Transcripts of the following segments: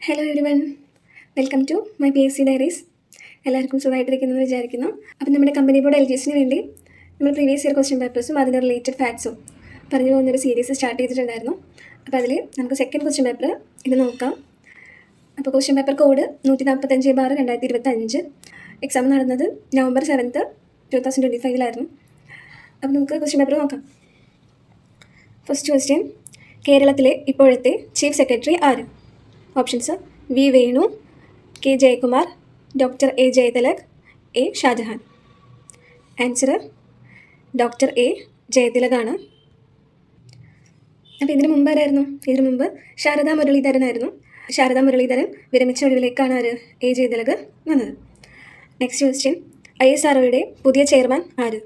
Hello everyone, welcome to my PSC diaries. എല്ലാവർക്കും സുഖമായിട്ടിരിക്കുന്നു വിചാരിക്കുന്നു. അപ്പം നമ്മുടെ കമ്പനി ബോർഡ് LGSന് വേണ്ടി നമ്മൾ പ്രീവിയസ് ഇയർ ക്വസ്റ്റ്യൻ പേപ്പേഴ്സും അതിൻ്റെ റിലേറ്റഡ് ഫാക്ട്സും പറഞ്ഞു പോകുന്നൊരു സീരീസ് സ്റ്റാർട്ട് ചെയ്തിട്ടുണ്ടായിരുന്നു. അപ്പോൾ അതിൽ നമുക്ക് സെക്കൻഡ് ക്വസ്റ്റ്യൻ പേപ്പർ ഇത് നോക്കാം. അപ്പോൾ ക്വസ്റ്റ്യൻ പേപ്പർ കോഡ് 145/2025. എക്സാം നടന്നത് November 7th, 2025 അപ്പോൾ നമുക്ക് ക്വസ്റ്റ്യൻ പേപ്പർ നോക്കാം. ഫസ്റ്റ് ക്വസ്റ്റ്യൻ, കേരളത്തിലെ ഇപ്പോഴത്തെ ചീഫ് സെക്രട്ടറി ആര്? Options: V Venu, K Jayakumar, doctor A Jayathilak, A Shajahan. Answer doctor A ജയതിലകാണ്. അപ്പോൾ ഇതിന് മുമ്പ് ആരായിരുന്നു? ഇതിനു മുമ്പ് ശാരദാ മുരളീധരനായിരുന്നു. ശാരദാ മുരളീധരൻ വിരമിച്ച ഒഴിവിലേക്കാണ് ആര്? എ ജയതിലക് വന്നത്. നെക്സ്റ്റ് ക്വസ്റ്റ്യൻ, ISROയുടെ പുതിയ ചെയർമാൻ ആര്?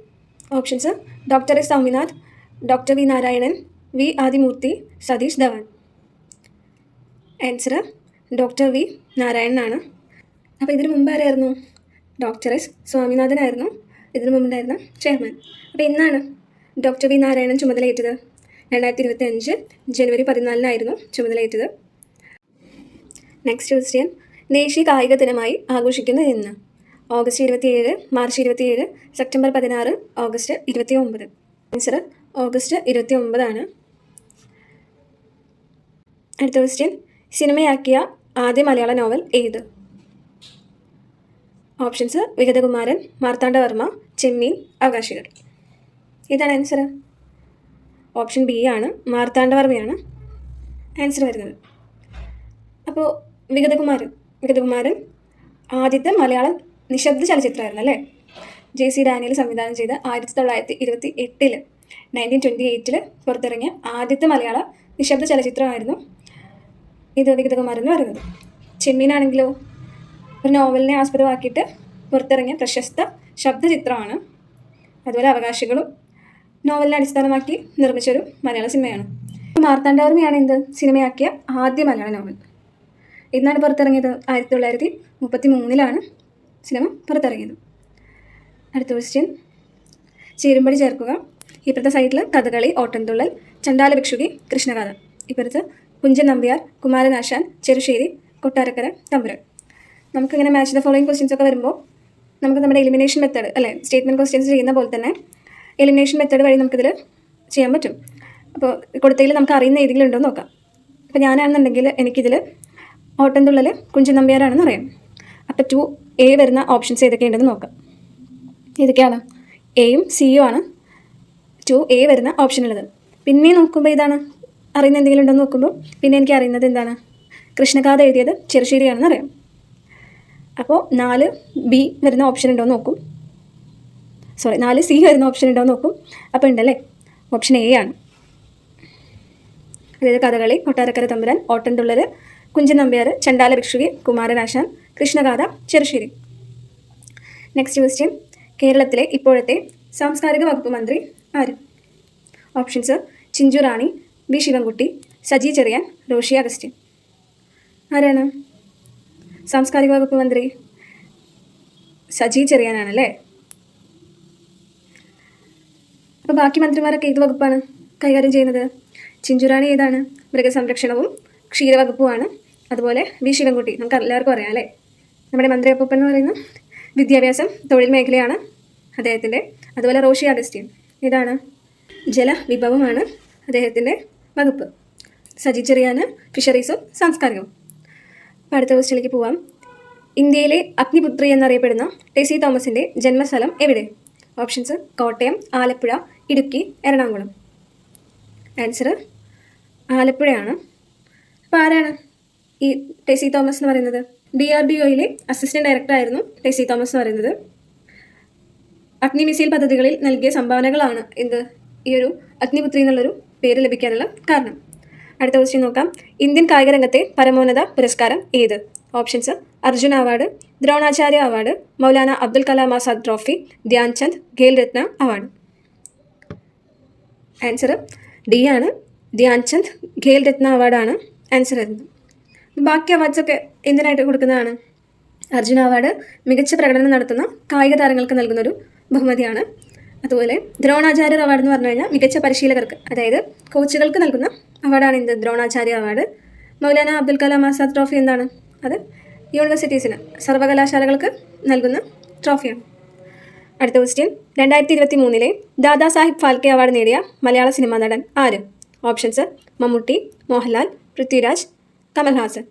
Options: doctor S Swaminath, doctor V Narayanan, V Adimoorthy, Satish Dhawan. Answer doctor V നാരായണനാണ്. അപ്പോൾ ഇതിനു മുമ്പ് ആരായിരുന്നു? ഡോക്ടർ എസ് സ്വാമിനാഥനായിരുന്നു ഇതിനു മുമ്പുണ്ടായിരുന്ന ചെയർമാൻ. അപ്പോൾ ഇന്നാണ് ഡോക്ടർ വി നാരായണൻ ചുമതലയേറ്റത്. 2025 January 14 ചുമതലയേറ്റത്. നെക്സ്റ്റ് ക്വസ്റ്റ്യൻ, ദേശീയ കായിക ദിനമായി ആഘോഷിക്കുന്നത് എന്ന്? August 27, March 27, September 16, August 29. Answer August 29 ആണ്. അടുത്ത ക്വസ്റ്റ്യൻ, സിനിമയാക്കിയ ആദ്യ മലയാള നോവൽ ഏത്? ഓപ്ഷൻസ്: വിഗതകുമാരൻ, മാർത്താണ്ഡവർമ്മ, ചെമ്മീൻ, അവകാശികൾ. ഇതാണ് ആൻസർ. ഓപ്ഷൻ ബി ആണ്, മാർത്താണ്ഡവർമ്മയാണ് ആൻസർ വരുന്നത്. അപ്പോൾ വിഗതകുമാരൻ ആദ്യത്തെ മലയാളം നിശബ്ദ ചലച്ചിത്രമായിരുന്നു അല്ലേ? JC ഡാനിയൽ സംവിധാനം ചെയ്ത 1928 1928 പുറത്തിറങ്ങിയ ആദ്യത്തെ മലയാള നിശബ്ദ ചലച്ചിത്രമായിരുന്നു ഇത് വിഗതകുമാരൻ എന്ന് പറയുന്നത്. ചെമ്മീനാണെങ്കിലോ ഒരു നോവലിനെ ആസ്പദമാക്കിയിട്ട് പുറത്തിറങ്ങിയ പ്രശസ്ത ശബ്ദചിത്രമാണ്. അതുപോലെ അവകാശികളും നോവലിനെ അടിസ്ഥാനമാക്കി നിർമ്മിച്ചൊരു മലയാള സിനിമയാണ്. മാർത്താണ്ഡവർമ്മയാണ് എന്ത് സിനിമയാക്കിയ ആദ്യ മലയാള നോവൽ. എന്നാണ് പുറത്തിറങ്ങിയത്? 1933 സിനിമ പുറത്തിറങ്ങിയത്. അടുത്ത ക്വസ്റ്റ്യൻ, ചേരുംപടി ചേർക്കുക. ഇപ്പുറത്തെ സൈഡിൽ കഥകളി, ഓട്ടംതുള്ളൽ, ചണ്ടാല ഭിക്ഷുകി, കൃഷ്ണഗാഥ. ഇപ്പുറത്ത് കുഞ്ചൻ നമ്പ്യാർ, കുമാരനാശാൻ, ചെറുശ്ശേരി, കൊട്ടാരക്കര, തമ്പുരാൻ. നമുക്കിങ്ങനെ മാച്ച് ദ ഫോളോയിങ് ക്വസ്റ്റ്യൻസ് ഒക്കെ വരുമ്പോൾ നമുക്ക് നമ്മുടെ എലിമിനേഷൻ മെത്തേഡ് അല്ലേ, സ്റ്റേറ്റ്മെൻറ്റ് ക്വസ്റ്റ്യൻസ് ചെയ്യുന്ന പോലെ തന്നെ എലിമിനേഷൻ മെത്തേഡ് വഴി നമുക്കിതിൽ ചെയ്യാൻ പറ്റും. അപ്പോൾ കൊടുത്തതിൽ നമുക്ക് അറിയുന്ന ഏതെങ്കിലും ഉണ്ടോ എന്ന് നോക്കാം. അപ്പോൾ ഞാനാണെന്നുണ്ടെങ്കിൽ എനിക്കിതിൽ ഓട്ടംതുള്ളൽ കുഞ്ചൻ നമ്പ്യാരാണെന്ന് അറിയാം. അപ്പോൾ 2A വരുന്ന ഓപ്ഷൻസ് ഏതൊക്കെയുണ്ടെന്ന് നോക്കാം. ഏതൊക്കെയാണ്? എയും സിയും ആണ് 2A വരുന്ന ഓപ്ഷനുള്ളത്. പിന്നെ നോക്കുമ്പോൾ ഇതാണ് അറിയുന്ന എന്തെങ്കിലും ഉണ്ടോ എന്ന് നോക്കുമ്പോൾ പിന്നെ എനിക്ക് അറിയുന്നത് എന്താണ്? കൃഷ്ണഗാഥ എഴുതിയത് ചെറുശ്ശേരിയാണെന്ന് അറിയാം. അപ്പോൾ 4B വരുന്ന ഓപ്ഷൻ ഉണ്ടോ എന്ന് നോക്കും. 4C വരുന്ന ഓപ്ഷൻ ഉണ്ടോ എന്ന് നോക്കും. അപ്പോൾ ഉണ്ടല്ലേ, ഓപ്ഷൻ A ആണ്. അതായത് കഥകളി, കൊട്ടാരക്കര തമ്പുരാൻ, ഓട്ടംതുള്ളൽ, കുഞ്ചൻ നമ്പ്യാർ, ചണ്ടാല ഭിക്ഷുകി, കുമാരനാശാൻ, കൃഷ്ണഗാഥ, ചെറുശ്ശേരി. നെക്സ്റ്റ് ക്വസ്റ്റ്യൻ, കേരളത്തിലെ ഇപ്പോഴത്തെ സാംസ്കാരിക വകുപ്പ് മന്ത്രി ആര്? ഓപ്ഷൻസ്: ചിഞ്ചു റാണി, വി ശിവൻകുട്ടി, സജി ചെറിയാൻ, റോഷി അഗസ്റ്റിൻ. ആരാണ് സാംസ്കാരിക വകുപ്പ് മന്ത്രി? സജി ചെറിയാനാണല്ലേ. അപ്പോൾ ബാക്കി മന്ത്രിമാരൊക്കെ ഏത് വകുപ്പാണ് കൈകാര്യം ചെയ്യുന്നത്? ചിഞ്ചുറാണി ഏതാണ്? മൃഗസംരക്ഷണവും ക്ഷീരവകുപ്പുമാണ്. അതുപോലെ വി ശിവൻകുട്ടി നമുക്ക് എല്ലാവർക്കും അറിയാം അല്ലേ, നമ്മുടെ മന്ത്രി അപ്പൂപ്പൻ എന്ന് പറയുന്ന വിദ്യാഭ്യാസം, തൊഴിൽ മേഖലയാണ് അദ്ദേഹത്തിൻ്റെ. അതുപോലെ റോഷി അഗസ്റ്റിൻ ഇതാണ് ജലവിഭവമാണ് അദ്ദേഹത്തിൻ്റെ വകുപ്പ്. സജി ചെറിയാന് ഫിഷറീസും സാംസ്കാരികവും. അപ്പോൾ അടുത്ത ക്വസ്റ്റ്യനിലേക്ക് പോവാം. ഇന്ത്യയിലെ അഗ്നിപുത്രി എന്നറിയപ്പെടുന്ന ടെസി തോമസിൻ്റെ ജന്മസ്ഥലം എവിടെ? ഓപ്ഷൻസ്: കോട്ടയം, ആലപ്പുഴ, ഇടുക്കി, എറണാകുളം. ആൻസർ ആലപ്പുഴയാണ്. അപ്പോൾ ആരാണ് ഈ ടെസി തോമസ് എന്ന് പറയുന്നത്? DRDOയിലെ അസിസ്റ്റൻറ്റ് ഡയറക്ടറായിരുന്നു ടെസി തോമസ് എന്ന് പറയുന്നത്. അഗ്നി മിസൈൽ പദ്ധതികളിൽ നൽകിയ സംഭാവനകളാണ് ഈ ഒരു അഗ്നിപുത്രി എന്നുള്ളൊരു പേര് ലഭിക്കാനുള്ള കാരണം. അടുത്ത ക്വസ്റ്റ്യൻ നോക്കാം. ഇന്ത്യൻ കായിക രംഗത്തെ പരമോന്നത പുരസ്കാരം ഏത്? Options: Arjuna award, Dronacharya award, Maulana Abdul Kalam Azad trophy, Dhyanchand Khel Ratna award. Answer D ആണ്, ധ്യാൻചന്ദ് ഖേൽ രത്ന അവാർഡാണ് ആൻസർ വരുന്നത്. ബാക്കി അവാർഡ്സൊക്കെ എന്തിനായിട്ട് കൊടുക്കുന്നതാണ്? അർജുന അവാർഡ് മികച്ച പ്രകടനം നടത്തുന്ന കായിക താരങ്ങൾക്ക് നൽകുന്നൊരു ബഹുമതിയാണ്. അതുപോലെ ദ്രോണാചാര്യ അവാർഡ് എന്ന് പറഞ്ഞു കഴിഞ്ഞാൽ മികച്ച പരിശീലകർക്ക്, അതായത് കോച്ചുകൾക്ക് നൽകുന്ന അവാർഡാണ് ദ്രോണാചാര്യ അവാർഡ്. മൗലാന അബ്ദുൽ കലാം ആസാദ് ട്രോഫി എന്താണ്? അത് യൂണിവേഴ്സിറ്റീസിന്, സർവകലാശാലകൾക്ക് നൽകുന്ന ട്രോഫിയാണ്. അടുത്ത ക്വസ്റ്റ്യൻ, 2023 ദാദാ സാഹിബ് ഫാൽക്കെ അവാർഡ് നേടിയ മലയാള സിനിമാ നടൻ ആര്? ഓപ്ഷൻസ്: മമ്മൂട്ടി, മോഹൻലാൽ, പൃഥ്വിരാജ്, കമൽഹാസൻ.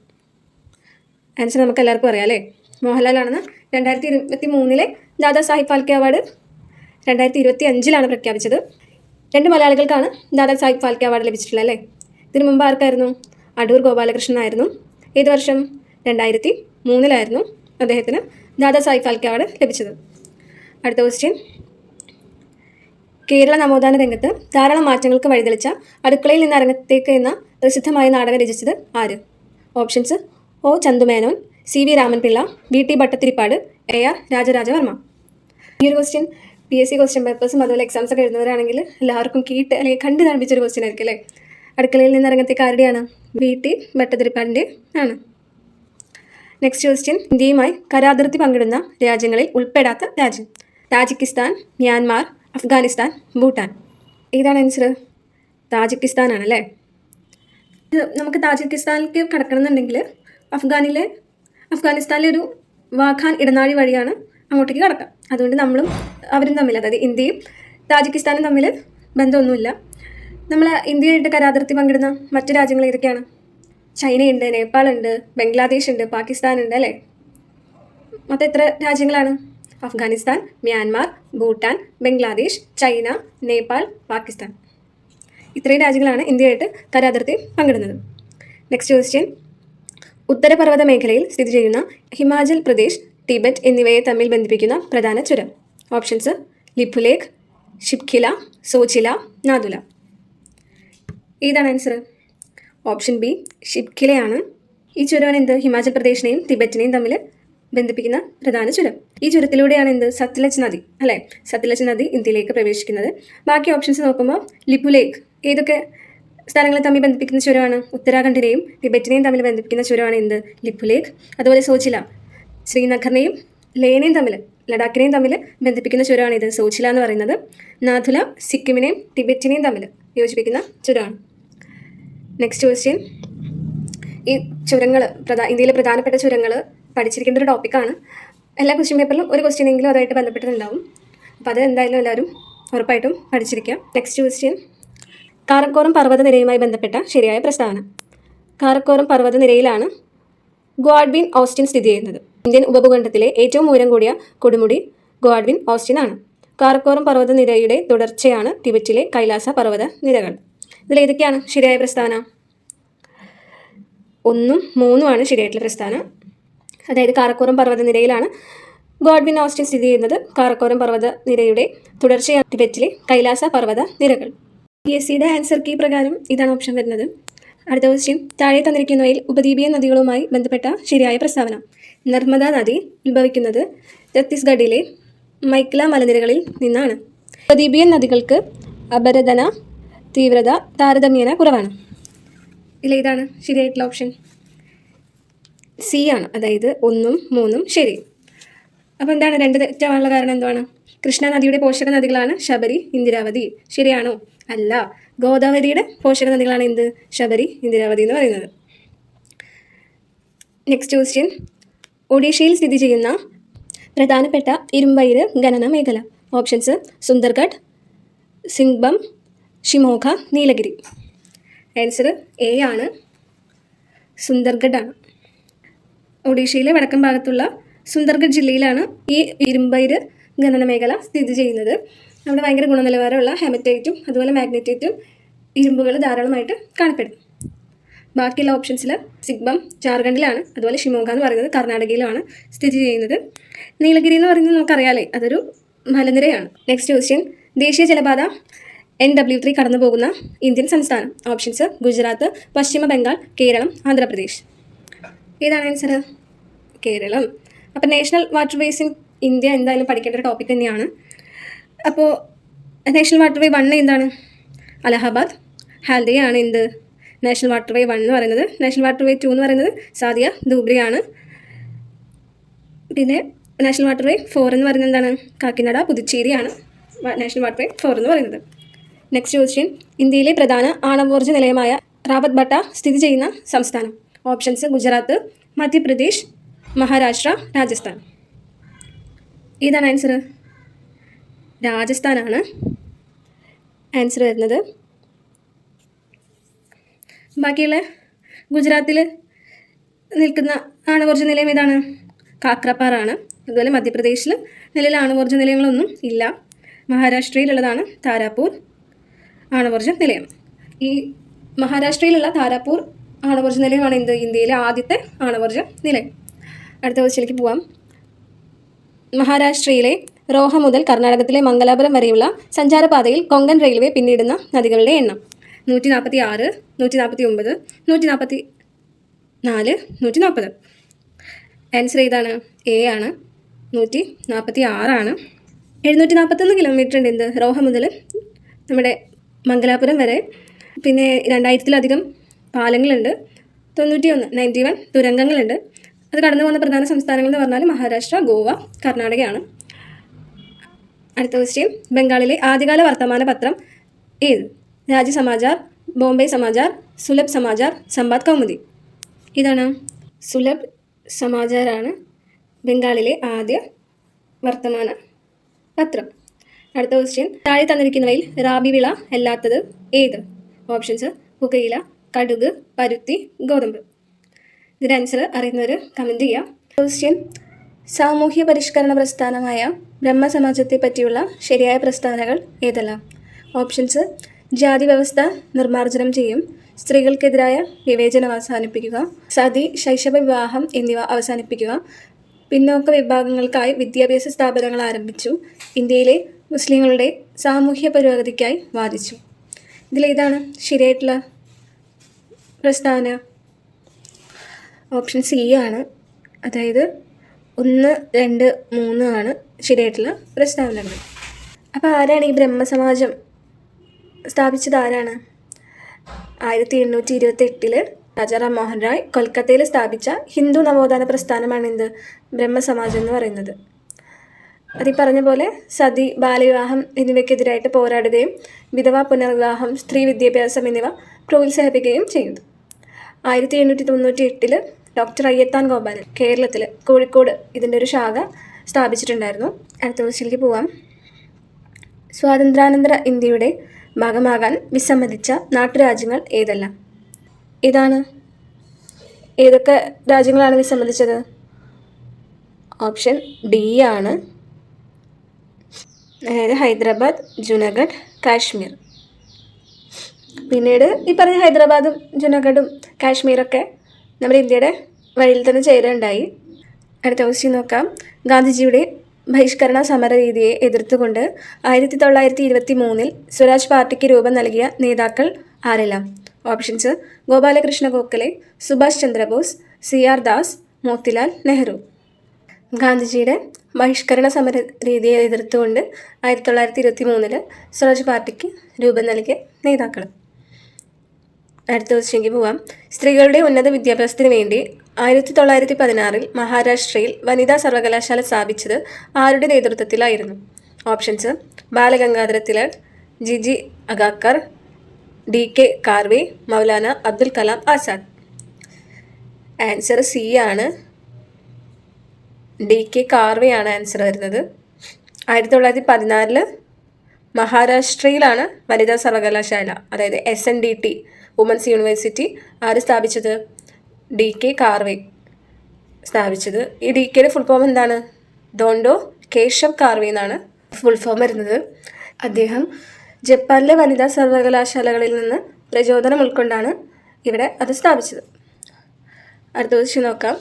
ആൻസർ നമുക്ക് എല്ലാവർക്കും അറിയാം അല്ലേ? മോഹൻലാലാണെന്ന് 2023 ദാദാ സാഹിബ് ഫാൽക്കെ അവാർഡ് 2025 പ്രഖ്യാപിച്ചത്. 2 മലയാളികൾക്കാണ് ദാദാ സാഹിബ് ഫാൽക്കെ അവാർഡ് ലഭിച്ചിട്ടുള്ളത് അല്ലേ? ഇതിനു മുമ്പ് ആർക്കായിരുന്നു? അടൂർ ഗോപാലകൃഷ്ണനായിരുന്നു. ഏത് വർഷം? 2003 അദ്ദേഹത്തിന് ദാദാ സാഹിബ് ഫാൽക്കെ അവാർഡ് ലഭിച്ചത്. അടുത്ത ക്വസ്റ്റ്യൻ, കേരള നവോത്ഥാന രംഗത്ത് ധാരാളം മാറ്റങ്ങൾക്ക് വഴിതെളിച്ച അടുക്കളയിൽ നിന്ന് അരങ്ങത്തേക്ക് എന്ന പ്രസിദ്ധമായ നാടകം രചിച്ചത് ആര്? Options: O Chandu Menon, CV Raman Pillai, VT Bhattathiripad, AR Raja Raja Varma. ഈ ഒരു ക്വസ്റ്റ്യൻ PSC ക്വസ്റ്റ്യൻ പേപ്പേഴ്സും അതുപോലെ എക്സാംസ് ഒക്കെ എഴുതുന്നവരാണെങ്കിൽ എല്ലാവർക്കും കേട്ട് അല്ലെങ്കിൽ കണ്ട് കാണിപ്പിച്ചൊരു ക്വസ്റ്റ്യൻ ആയിരിക്കും അല്ലേ? അടുക്കളയിൽ നിന്ന് അരങ്ങത്തേക്ക് ആരുടെയാണ്? VT ഭട്ടത്തിരിപ്പാടിൻ്റെ ആണ്. നെക്സ്റ്റ് ക്വസ്റ്റ്യൻ, ഇന്ത്യയുമായി കരാതിർത്തി പങ്കിടുന്ന രാജ്യങ്ങളിൽ ഉൾപ്പെടാത്ത രാജ്യം? Tajikistan, Myanmar, Afghanistan, Bhutan. ഏതാണ് ആൻസർ? താജിക്കിസ്ഥാൻ ആണല്ലേ. നമുക്ക് താജിക്കിസ്ഥാനിലേക്ക് കടക്കണമെന്നുണ്ടെങ്കിൽ അഫ്ഗാനിസ്ഥാനിലെ ഒരു വാഖാൻ ഇടനാഴി വഴിയാണ് അങ്ങോട്ടേക്ക് കടക്കാം. അതുകൊണ്ട് നമ്മളും അവരും തമ്മിൽ, അതായത് ഇന്ത്യയും താജിക്കിസ്ഥാനും തമ്മിൽ ബന്ധമൊന്നുമില്ല. നമ്മൾ ഇന്ത്യയായിട്ട് കരാതിർത്തി പങ്കിടുന്ന മറ്റു രാജ്യങ്ങൾ ഏതൊക്കെയാണ്? ചൈനയുണ്ട്, നേപ്പാളുണ്ട്, ബംഗ്ലാദേശ് ഉണ്ട്, പാകിസ്ഥാൻ ഉണ്ട് അല്ലേ? മൊത്തം എത്ര രാജ്യങ്ങളാണ്? Afghanistan, Myanmar, Bhutan, Bangladesh, China, Nepal, Pakistan. ഇത്രയും രാജ്യങ്ങളാണ് ഇന്ത്യയായിട്ട് കരാതിർത്തി പങ്കിടുന്നത്. നെക്സ്റ്റ് ക്വസ്റ്റ്യൻ, ഉത്തരപർവ്വത മേഖലയിൽ സ്ഥിതി ചെയ്യുന്ന ഹിമാചൽ പ്രദേശ്, ടിബറ്റ് എന്നിവയെ തമ്മിൽ ബന്ധിപ്പിക്കുന്ന പ്രധാന ചുരം? ഓപ്ഷൻസ്: ലിപുലേഖ്, ഷിപ്ഖില, സോച്ചില, നാഥുല. ഏതാണ് ആൻസർ? Option B ഷിപ്ഖിലയാണ്. ഈ ചുരമാണ് എന്ത്? ഹിമാചൽ പ്രദേശിനെയും ടിബറ്റിനെയും തമ്മിൽ ബന്ധിപ്പിക്കുന്ന പ്രധാന ചുരം. ഈ ചുരത്തിലൂടെയാണ് എന്ത്? സത്ലജ് നദി അല്ലേ? സത്ലജ് നദി ഇന്ത്യയിലേക്ക് പ്രവേശിക്കുന്നത്. ബാക്കി ഓപ്ഷൻസ് നോക്കുമ്പോൾ ലിപുലേഖ് ഏതൊക്കെ സ്ഥലങ്ങളെ തമ്മിൽ ബന്ധിപ്പിക്കുന്ന ചുരമാണ്? ഉത്തരാഖണ്ഡിനെയും ടിബറ്റിനെയും തമ്മിൽ ബന്ധിപ്പിക്കുന്ന ചുരമാണ് എന്ത്? ലിപുലേഖ്. അതുപോലെ സോച്ചില ശ്രീനഗറിനെയും ലേനെയും തമ്മിൽ, ലഡാക്കിനെയും തമ്മിൽ ബന്ധിപ്പിക്കുന്ന ചുരമാണ് ഇത് സോച്ചില എന്ന് പറയുന്നത്. നാഥുല സിക്കിമിനെയും ടിബറ്റിനെയും തമ്മിൽ യോജിപ്പിക്കുന്ന ചുരമാണ്. നെക്സ്റ്റ് ക്വസ്റ്റ്യൻ, ഈ ചുരങ്ങൾ ഇന്ത്യയിലെ പ്രധാനപ്പെട്ട ചുരങ്ങൾ പഠിച്ചിരിക്കേണ്ട ഒരു ടോപ്പിക്കാണ്. എല്ലാ ക്വസ്റ്റ്യൻ പേപ്പറിലും ഒരു ക്വസ്റ്റ്യനെങ്കിലും അതുമായിട്ട് ബന്ധപ്പെട്ടിട്ടുണ്ടാവും. അപ്പോൾ അത് എന്തായാലും എല്ലാവരും ഉറപ്പായിട്ടും പഠിച്ചിരിക്കാം. നെക്സ്റ്റ് ക്വസ്റ്റ്യൻ, കാരക്കോറം പർവ്വതനിരയുമായി ബന്ധപ്പെട്ട ശരിയായ പ്രസ്താവന? കാരക്കോറം പർവ്വതനിരയിലാണ് ഗോഡ്വിൻ ഓസ്റ്റിൻ സ്ഥിതി ചെയ്യുന്നത്. ഇന്ത്യൻ ഉപഭൂഖണ്ഡത്തിലെ ഏറ്റവും ഉയരം കൂടിയ കൊടുമുടി ഗോഡ്വിൻ ഓസ്റ്റിൻ ആണ്. കാരക്കോറം പർവ്വതനിരയുടെ തുടർച്ചയാണ് ടിബറ്റിലെ കൈലാസ പർവ്വത നിരകൾ. ഇതിൽ ഏതൊക്കെയാണ് ശരിയായ പ്രസ്താവന? 1ഉം 3ഉമാണ് ശരിയായിട്ടുള്ള പ്രസ്താവന. അതായത് കാരക്കോറം പർവ്വതനിരയിലാണ് ഗോഡ്വിൻ ഓസ്റ്റിൻ സ്ഥിതി ചെയ്യുന്നത്. കാരക്കോറം പർവ്വതനിരയുടെ തുടർച്ചയാണ് ടിബറ്റിലെ കൈലാസ പർവ്വത നിരകൾ. PSCയുടെ ആൻസർ കീ പ്രകാരം ഇതാണ് ഓപ്ഷൻ വരുന്നത്. അടുത്ത ക്വസ്റ്റ്യൻ, താഴെ തന്നിരിക്കുന്നവയിൽ ഉപദ്വീപീയ നദികളുമായി ബന്ധപ്പെട്ട ശരിയായ പ്രസ്താവന? നർമ്മദ നദി ഉത്ഭവിക്കുന്നത് ഛത്തീസ്ഗഡിലെ മൈക്ല മലനിരകളിൽ നിന്നാണ്. ഉപദ്വീപീയ നദികൾക്ക് അപരദന തീവ്രത താരതമ്യേന കുറവാണ്. ഇതിലേതാണ് ശരിയായിട്ടുള്ള ഓപ്ഷൻ? C ആണ്. അതായത് 1ഉം 3ഉം ശരി. അപ്പോൾ എന്താണ് 2 തെറ്റാനുള്ള കാരണം? എന്താണ്? കൃഷ്ണ നദിയുടെ പോഷക നദികളാണ് ശബരി, ഇന്ദിരാവതി. ശരിയാണോ? അല്ല. ഗോദാവരിയുടെ പോഷക നദികളാണ് എന്ത്? ശബരി, ഇന്ദിരാവതി എന്ന് പറയുന്നത്. നെക്സ്റ്റ് ക്വസ്റ്റ്യൻ, ഒഡീഷയിൽ സ്ഥിതി ചെയ്യുന്ന പ്രധാനപ്പെട്ട ഇരുമ്പയിര് ഖനന മേഖല? ഓപ്ഷൻസ്: സുന്ദർഗഡ്, സിംഗ്ബം, ഷിമോഗ, നീലഗിരി. ആൻസർ A ആണ്, സുന്ദർഗഡ് ആണ്. ഒഡീഷയിലെ വടക്കൻ ഭാഗത്തുള്ള സുന്ദർഗഡ് ജില്ലയിലാണ് ഈ ഇരുമ്പയിര് ഖനന മേഖല സ്ഥിതി ചെയ്യുന്നത്. അവിടെ ഭയങ്കര ഗുണനിലവാരമുള്ള ഹെമറ്റൈറ്റും അതുപോലെ മാഗ്നറ്റൈറ്റും ഇരുമ്പുകൾ ധാരാളമായിട്ട് കാണപ്പെടും. ബാക്കിയുള്ള ഓപ്ഷൻസിൽ സിഗ്ബം ജാർഖണ്ഡിലാണ്, അതുപോലെ ഷിമോഗ എന്ന് പറയുന്നത് കർണാടകയിലാണ് സ്ഥിതി ചെയ്യുന്നത്. നീലഗിരി എന്ന് പറയുന്നത് നമുക്കറിയാലേ, അതൊരു മലനിരയാണ്. നെക്സ്റ്റ് ക്വസ്റ്റ്യൻ, ദേശീയ ജലപാത NW3 കടന്നു പോകുന്ന ഇന്ത്യൻ സംസ്ഥാനം? ഓപ്ഷൻസ്: ഗുജറാത്ത്, പശ്ചിമ ബംഗാൾ, കേരളം, ആന്ധ്രാപ്രദേശ്. ഏതാണ് ആൻസർ? കേരളം. അപ്പോൾ നാഷണൽ വാട്ടർവേസ് ഇൻ ഇന്ത്യ എന്തായാലും പഠിക്കേണ്ട ഒരു ടോപ്പിക് തന്നെയാണ്. അപ്പോൾ നാഷണൽ വാട്ടർവേ 1 എന്താണ്? അലഹബാദ് ഹാൽഡിയ ആണ് എന്ത്? നാഷണൽ വാട്ടർവേ 1 എന്ന് പറയുന്നത്. നാഷണൽ വാട്ടർവേ 2 എന്ന് പറയുന്നത് സാദിയ ധൂബ്രിയാണ്. പിന്നെ നാഷണൽ വാട്ടർവേ 4 എന്ന് പറയുന്നത് എന്താണ്? കാക്കിനാഡ പുതുച്ചേരിയാണ് നാഷണൽ വാട്ടർവേ 4 എന്ന് പറയുന്നത്. നെക്സ്റ്റ് ക്വസ്റ്റ്യൻ, ഇന്ത്യയിലെ പ്രധാന ആണവോർജ്ജ നിലയമായ റാവത്ത് ബട്ട സ്ഥിതി ചെയ്യുന്ന സംസ്ഥാനം? ഓപ്ഷൻസ് ഗുജറാത്ത്, മധ്യപ്രദേശ്, മഹാരാഷ്ട്ര, രാജസ്ഥാൻ. ഏതാണ് ആൻസർ? രാജസ്ഥാനാണ് ആൻസർ വരുന്നത്. ബാക്കിയുള്ള ഗുജറാത്തിൽ നിൽക്കുന്ന ആണവോർജ്ജ നിലയം ഏതാണ്? കാക്രപ്പാറാണ്. അതുപോലെ മധ്യപ്രദേശിൽ നിലവിൽ ആണവോർജ്ജ നിലയങ്ങളൊന്നും ഇല്ല. മഹാരാഷ്ട്രയിലുള്ളതാണ് താരാപൂർ ആണവോർജ്ജ നിലയം. ഈ മഹാരാഷ്ട്രയിലുള്ള താരാപൂർ ആണവോർജ്ജ നിലയമാണ് ഇന്ത്യയിലെ ആദ്യത്തെ ആണവോർജ്ജ നിലയം. അടുത്ത ക്വസ്റ്റ്യനിലേക്ക് പോവാം. മഹാരാഷ്ട്രയിലെ റോഹ മുതൽ കർണാടകത്തിലെ മംഗലാപുരം വരെയുള്ള സഞ്ചാരപാതയിൽ കൊങ്കൺ റെയിൽവേ പിന്നിടുന്ന നദികളുടെ എണ്ണം 146, 149, 144, 140. ആൻസർ ഏതാണ്? എ ആണ്. 146 741 കിലോമീറ്റർ ഉണ്ട് എന്ത് റോഹ മുതൽ നമ്മുടെ മംഗലാപുരം വരെ. പിന്നെ 2000-ലധികം പാലങ്ങളുണ്ട്. 91 തുരങ്കങ്ങളുണ്ട്. അത് കടന്നു പോകുന്ന പ്രധാന സംസ്ഥാനങ്ങൾ എന്ന് പറഞ്ഞാൽ മഹാരാഷ്ട്ര, ഗോവ, കർണാടകയാണ്. അടുത്ത ക്വസ്റ്റ്യൻ. ബംഗാളിലെ ആദ്യകാല വർത്തമാന പത്രം ഏത്? രാജ്യ സമാചാർ, ബോംബെ സമാചാർ, സുലഭ് സമാചാർ, സംബാദ് കൗമുദി. ഇതാണ് സുലഭ് സമാചാറാണ് ബംഗാളിലെ ആദ്യ വർത്തമാന പത്രം. അടുത്ത ക്വസ്റ്റ്യൻ. താഴെ തന്നിരിക്കുന്നവയിൽ റാബി വിള അല്ലാത്തത് ഏത്? ഓപ്ഷൻസ് പുകയില, കടുക്, പരുത്തി, ഗോതമ്പ്. ഇതിൻ്റെ ആൻസർ അറിയുന്നവർ കമൻറ്റ് ചെയ്യാം. ക്വസ്റ്റ്യൻ. സാമൂഹ്യ പരിഷ്കരണ പ്രസ്ഥാനമായ ബ്രഹ്മസമാജത്തെ പറ്റിയുള്ള ശരിയായ പ്രസ്താവനകൾ ഏതെല്ലാം? ഓപ്ഷൻസ് ജാതി വ്യവസ്ഥ നിർമ്മാർജ്ജനം ചെയ്യും, സ്ത്രീകൾക്കെതിരായ വിവേചനം അവസാനിപ്പിക്കുക, സതി, ശൈശവ വിവാഹം എന്നിവ അവസാനിപ്പിക്കുക, പിന്നോക്ക വിഭാഗങ്ങൾക്കായി വിദ്യാഭ്യാസ സ്ഥാപനങ്ങൾ ആരംഭിച്ചു, ഇന്ത്യയിലെ മുസ്ലിങ്ങളുടെ സാമൂഹ്യ പുരോഗതിക്കായി വാദിച്ചു. ഇതിലേതാണ് ശരിയായിട്ടുള്ള പ്രസ്താവന? ഓപ്ഷൻ സി ആണ്. അതായത് 1, 2, 3 ആണ് ശരിയായിട്ടുള്ള പ്രസ്താവനകൾ. അപ്പോൾ ആരാണ് ഈ ബ്രഹ്മസമാജം സ്ഥാപിച്ചത്? ആരാണ്? 1828 രാജാറാം മോഹൻ റായ് കൊൽക്കത്തയിൽ സ്ഥാപിച്ച ഹിന്ദു നവോത്ഥാന പ്രസ്ഥാനമാണ് എന്ത് ബ്രഹ്മസമാജം എന്ന് പറയുന്നത്. അതീ പറഞ്ഞ പോലെ സതി, ബാലവിവാഹം എന്നിവയ്ക്കെതിരായിട്ട് പോരാടുകയും വിധവാ പുനർവിവാഹം, സ്ത്രീ വിദ്യാഭ്യാസം എന്നിവ പ്രോത്സാഹിപ്പിക്കുകയും ചെയ്യുന്നു. 1898 ഡോക്ടർ അയ്യത്താൻ ഗോപാലൻ കേരളത്തിൽ കോഴിക്കോട് ഇതിൻ്റെ ഒരു ശാഖ സ്ഥാപിച്ചിട്ടുണ്ടായിരുന്നു. അടുത്ത ക്വസ്റ്റ്യനിലേക്ക് പോവാം. സ്വാതന്ത്ര്യാനന്തര ഇന്ത്യയുടെ ഭാഗമാകാൻ വിസമ്മതിച്ച നാട്ടുരാജ്യങ്ങൾ ഏതെല്ലാം? ഇതാണ് ഏതൊക്കെ രാജ്യങ്ങളാണ് വിസമ്മതിച്ചത്? ഓപ്ഷൻ ഡി ആണ്. അതായത് ഹൈദരാബാദ്, ജുനാഗഡ്, കാശ്മീർ. പിന്നീട് ഈ പറഞ്ഞ ഹൈദരാബാദും ജുനാഗഡും കാശ്മീരൊക്കെ നമ്മുടെ ഇന്ത്യയുടെ വഴിയിൽ തന്നെ ചേരുകയുണ്ടായി. അടുത്ത ക്വസ്റ്റ്യൻ നോക്കാം. ഗാന്ധിജിയുടെ ബഹിഷ്കരണ സമര രീതിയെ എതിർത്തുകൊണ്ട് 1923 സ്വരാജ് പാർട്ടിക്ക് രൂപം നൽകിയ നേതാക്കൾ ആരെല്ലാം? Options Gopalakrishna Gokhale, Subhash Chandrabose, CR Das, Motilal Nehru. ഗാന്ധിജിയുടെ ബഹിഷ്കരണ സമര രീതിയെ എതിർത്തുകൊണ്ട് 1923 സ്വരാജ് പാർട്ടിക്ക് രൂപം നൽകിയ നേതാക്കൾ. അടുത്ത ക്വസ്റ്റ്യനിലേക്ക് പോവാം. സ്ത്രീകളുടെ ഉന്നത വിദ്യാഭ്യാസത്തിന് വേണ്ടി 1916 മഹാരാഷ്ട്രയിൽ വനിതാ സർവകലാശാല സ്ഥാപിച്ചത് ആരുടെ നേതൃത്വത്തിലായിരുന്നു? Options Balgangadhar Tilak, G G Agarkar, DK Karve, Maulana Abdul Kalam Azad. Answer C ആണ്. DK കാർവേ ആണ് ആൻസർ വരുന്നത്. 1914 മഹാരാഷ്ട്രയിലാണ് വനിതാ സർവകലാശാല, അതായത് SNDT വുമൻസ് യൂണിവേഴ്സിറ്റി ആര് സ്ഥാപിച്ചത്? DK കാർവേ സ്ഥാപിച്ചത്. ഈ DKയുടെ ഫുൾ ഫോം എന്താണ്? ദോണ്ടോ കേശവ് കാർവേ എന്നാണ് ഫുൾ ഫോം വരുന്നത്. അദ്ദേഹം ജപ്പാനിലെ വനിതാ സർവകലാശാലകളിൽ നിന്ന് പ്രചോദനം ഉൾക്കൊണ്ടാണ് ഇവിടെ അത് സ്ഥാപിച്ചത്. അടുത്ത ക്വസ്റ്റ്യൻ നോക്കാം.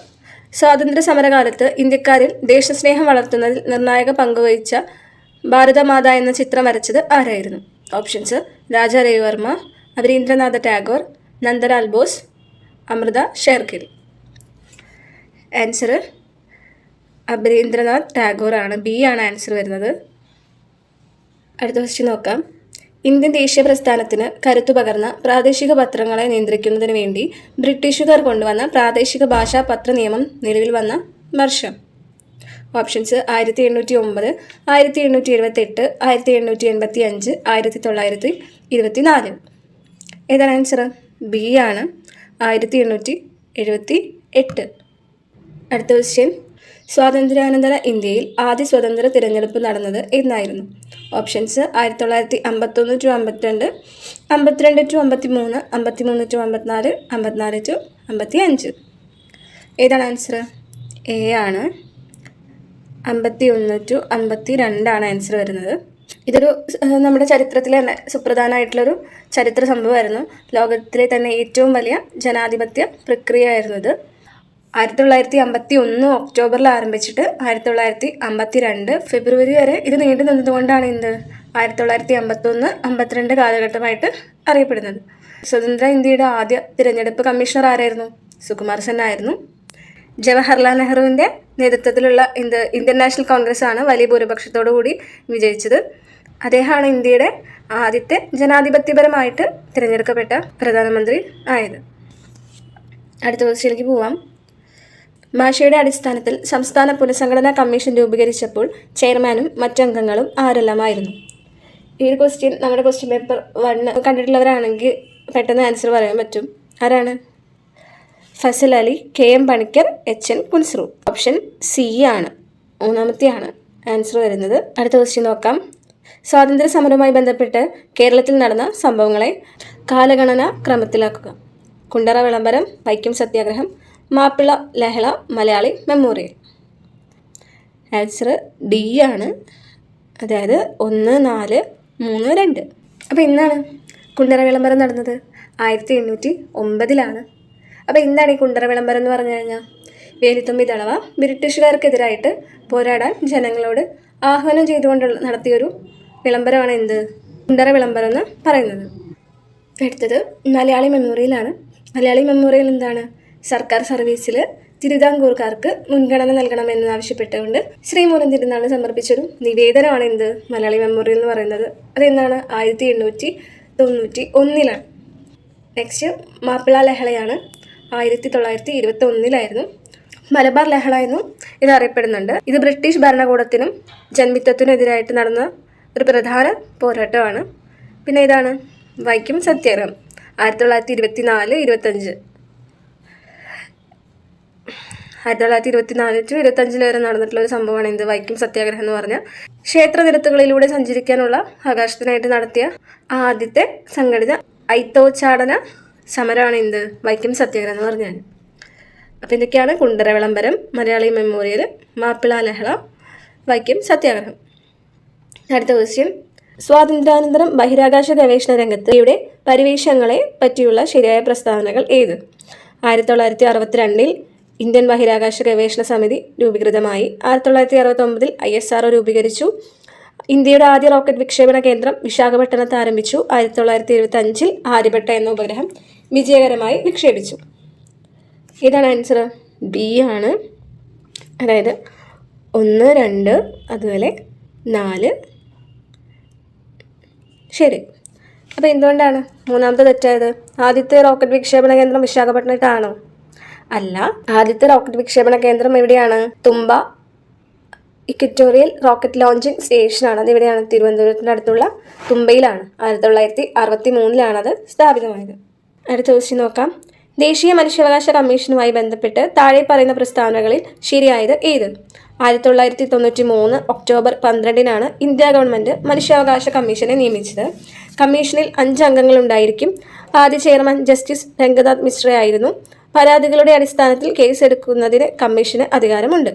സ്വാതന്ത്ര്യ സമരകാലത്ത് ഇന്ത്യക്കാരിൽ ദേശസ്നേഹം വളർത്തുന്നതിൽ നിർണായക പങ്കുവഹിച്ച ഭാരതമാത എന്ന ചിത്രം വരച്ചത് ആരായിരുന്നു? ഓപ്ഷൻസ് രാജാ രവിവർമ്മ, അവരീന്ദ്രനാഥ ടാഗോർ, നന്ദലാൽ ബോസ്, അമൃത ഷേർഗിൽ. ആൻസർ അവരീന്ദ്രനാഥ് ടാഗോർ ആണ്. ബി ആണ് ആൻസർ വരുന്നത്. അടുത്ത ക്വസ്റ്റ്യൻ നോക്കാം. ഇന്ത്യൻ ദേശീയ പ്രസ്ഥാനത്തിന് കരുത്തു പകർന്ന പ്രാദേശിക പത്രങ്ങളെ നിയന്ത്രിക്കുന്നതിന് വേണ്ടി ബ്രിട്ടീഷുകാർ കൊണ്ടുവന്ന പ്രാദേശിക ഭാഷാ പത്ര നിയമം നിലവിൽ വന്ന വർഷം? ഓപ്ഷൻസ് 1809, 1878, 1885, 1924. ഏതാണ് ആൻസർ? ബി ആണ്. 1879. 1978. അടുത്ത ക്വസ്റ്റ്യൻ, സ്വാതന്ത്ര്യാനന്തര ഇന്ത്യയിൽ ആദ്യ സ്വതന്ത്ര തിരഞ്ഞെടുപ്പ് നടന്നത് എന്നായിരുന്നു? Options 1951 to 52, 52 to 53, 53 to 54, 54 to 55. ഏതാണ് ആൻസർ? എ ആണ്. 51 ടു 52 ആൻസർ വരുന്നത്. ഇതൊരു നമ്മുടെ ചരിത്രത്തിലെ തന്നെ സുപ്രധാനമായിട്ടുള്ളൊരു ചരിത്ര സംഭവമായിരുന്നു. ലോകത്തിലെ തന്നെ ഏറ്റവും വലിയ ജനാധിപത്യ പ്രക്രിയയായിരുന്നു ഇത്. 1951 ഒക്ടോബറിൽ ആരംഭിച്ചിട്ട് 1952 ഫെബ്രുവരി വരെ ഇത് നീണ്ടു നിന്നതുകൊണ്ടാണ് 1951, 52 കാലഘട്ടമായിട്ട് അറിയപ്പെടുന്നത്. സ്വതന്ത്ര ഇന്ത്യയുടെ ആദ്യ തിരഞ്ഞെടുപ്പ് കമ്മീഷണർ ആരായിരുന്നു? സുകുമാർ സെൻ ആയിരുന്നു. ജവഹർലാൽ നെഹ്റുവിൻ്റെ നേതൃത്വത്തിലുള്ള ഇന്ത്യൻ നാഷണൽ കോൺഗ്രസ് ആണ് വലിയ ഭൂരിപക്ഷത്തോടു കൂടി വിജയിച്ചത്. അദ്ദേഹമാണ് ഇന്ത്യയുടെ ആദ്യത്തെ ജനാധിപത്യപരമായിട്ട് തിരഞ്ഞെടുക്കപ്പെട്ട പ്രധാനമന്ത്രി ആയത്. അടുത്ത ക്വസ്റ്റ്യനിലേക്ക് പോവാം. ഭാഷയുടെ അടിസ്ഥാനത്തിൽ സംസ്ഥാന പുനഃസംഘടനാ കമ്മീഷൻ രൂപീകരിച്ചപ്പോൾ ചെയർമാനും മറ്റംഗങ്ങളും ആരെല്ലാമായിരുന്നു? ഈ ഒരു ക്വസ്റ്റ്യൻ നമ്മുടെ ക്വസ്റ്റ്യൻ പേപ്പർ 1 കണ്ടിട്ടുള്ളവരാണെങ്കിൽ പെട്ടെന്ന് ആൻസർ പറയാൻ പറ്റും. ആരാണ്? Fazal Ali, KM Panikkar, HN Kunzru. Option C ആണ്, മൂന്നാമത്തെയാണ് ആൻസർ വരുന്നത്. അടുത്ത ക്വസ്റ്റ്യൻ നോക്കാം. സ്വാതന്ത്ര്യ സമരവുമായി ബന്ധപ്പെട്ട് കേരളത്തിൽ നടന്ന സംഭവങ്ങളെ കാലഗണന ക്രമത്തിലാക്കുക. കുണ്ടറ വിളംബരം, വൈക്കം സത്യാഗ്രഹം, മാപ്പിള ലഹള, മലയാളി മെമ്മോറിയൽ. ആൻസർ ഡി ആണ്, അതായത് 1, 4, 3, 2. അപ്പോൾ ഇന്നാണ് കുണ്ടറ വിളംബരം നടന്നത്? 1809. അപ്പോൾ എന്താണ് ഈ കുണ്ടറ വിളംബരം എന്ന് പറഞ്ഞു കഴിഞ്ഞാൽ? വേലുത്തമ്പി ദളവ ബ്രിട്ടീഷുകാർക്കെതിരായിട്ട് പോരാടാൻ ജനങ്ങളോട് ആഹ്വാനം ചെയ്തുകൊണ്ട് നടത്തിയൊരു വിളംബരമാണ് കുണ്ടറ വിളംബരം എന്ന് പറയുന്നത്. അടുത്തത് മലയാളി മെമ്മോറിയലാണ്. മലയാളി മെമ്മോറിയൽ എന്താണ്? സർക്കാർ സർവീസിൽ തിരുവിതാംകൂർക്കാർക്ക് മുൻഗണന നൽകണമെന്ന് ആവശ്യപ്പെട്ടുകൊണ്ട് ശ്രീമൂലം തിരുനാൾ സമർപ്പിച്ചൊരു നിവേദനമാണ് മലയാളി മെമ്മോറിയൽ എന്ന് പറയുന്നത്. അതെന്താണ്? 1891. നെക്സ്റ്റ് മാപ്പിള ലഹളയാണ്. 1921 മലബാർ ലഹള എന്നും ഇത് അറിയപ്പെടുന്നുണ്ട്. ഇത് ബ്രിട്ടീഷ് ഭരണകൂടത്തിനും ജന്മിത്വത്തിനെതിരായിട്ട് നടന്ന ഒരു പ്രധാന പോരാട്ടമാണ്. പിന്നെ ഇതാണ് വൈക്കം സത്യാഗ്രഹം. 1924, 25. 1924 to 25 വരെ നടന്നിട്ടുള്ള ഒരു സംഭവമാണ് വൈക്കം സത്യാഗ്രഹം എന്ന് പറഞ്ഞാൽ. ക്ഷേത്ര നിരത്തുകളിലൂടെ സഞ്ചരിക്കാനുള്ള അവകാശത്തിനായിട്ട് നടത്തിയ ആദ്യത്തെ സംഘടിത ഐത്തോച്ചാടന സമരമാണ് വൈക്കം സത്യാഗ്രഹം എന്ന് പറഞ്ഞാൽ. അപ്പോൾ ഇതൊക്കെയാണ് കുണ്ടറ വിളംബരം, മലയാളി മെമ്മോറിയൽ, മാപ്പിള ലഹള, വൈക്കം സത്യാഗ്രഹം. അടുത്ത ക്വസ്റ്റ്യൻ, സ്വാതന്ത്ര്യാനന്തരം ബഹിരാകാശ ഗവേഷണ രംഗത്ത് ഇവിടെ പരിവേഷങ്ങളെ പറ്റിയുള്ള ശരിയായ പ്രസ്താവനകൾ ഏത്? 1962 ഇന്ത്യൻ ബഹിരാകാശ ഗവേഷണ സമിതി രൂപീകൃതമായി. 1969 ISRO രൂപീകരിച്ചു. ഇന്ത്യയുടെ ആദ്യ റോക്കറ്റ് വിക്ഷേപണ കേന്ദ്രം വിശാഖപട്ടണത്ത് ആരംഭിച്ചു. 1975 ആര്യഭട്ട എന്ന ഉപഗ്രഹം വിജയകരമായി വിക്ഷേപിച്ചു. ഇതാണ് ആൻസർ. ബി ആണ്, അതായത് 1, 2, അതുപോലെ 4. ശരി. അപ്പോൾ എന്തുകൊണ്ടാണ് മൂന്നാമത്തെ തെറ്റായത്? ആദ്യത്തെ റോക്കറ്റ് വിക്ഷേപണ കേന്ദ്രം വിശാഖപട്ടണത്താണോ? അല്ല. ആദ്യത്തെ റോക്കറ്റ് വിക്ഷേപണ കേന്ദ്രം എവിടെയാണ്? തുമ്പ ഇക്വറ്റോറിയൽ റോക്കറ്റ് ലോഞ്ചിങ് സ്റ്റേഷനാണ്. അത് എവിടെയാണ്? തിരുവനന്തപുരത്തിനടുത്തുള്ള തുമ്പയിലാണ്. 1963 അത് സ്ഥാപിതമായത്. അടുത്ത ക്വസ്റ്റ്യൻ നോക്കാം. ദേശീയ മനുഷ്യാവകാശ കമ്മീഷനുമായി ബന്ധപ്പെട്ട് താഴെ പറയുന്ന പ്രസ്താവനകളിൽ ശരിയായത് ഏത്? 1993 ഒക്ടോബർ 12 ഇന്ത്യ ഗവൺമെൻറ് മനുഷ്യാവകാശ കമ്മീഷനെ നിയമിച്ചത്. കമ്മീഷനിൽ 5 അംഗങ്ങളുണ്ടായിരിക്കും. ആദ്യ ചെയർമാൻ ജസ്റ്റിസ് രംഗനാഥ് മിശ്ര ആയിരുന്നു. പരാതികളുടെ അടിസ്ഥാനത്തിൽ കേസ് എടുക്കുന്നതിന് കമ്മീഷന് അധികാരമുണ്ട്.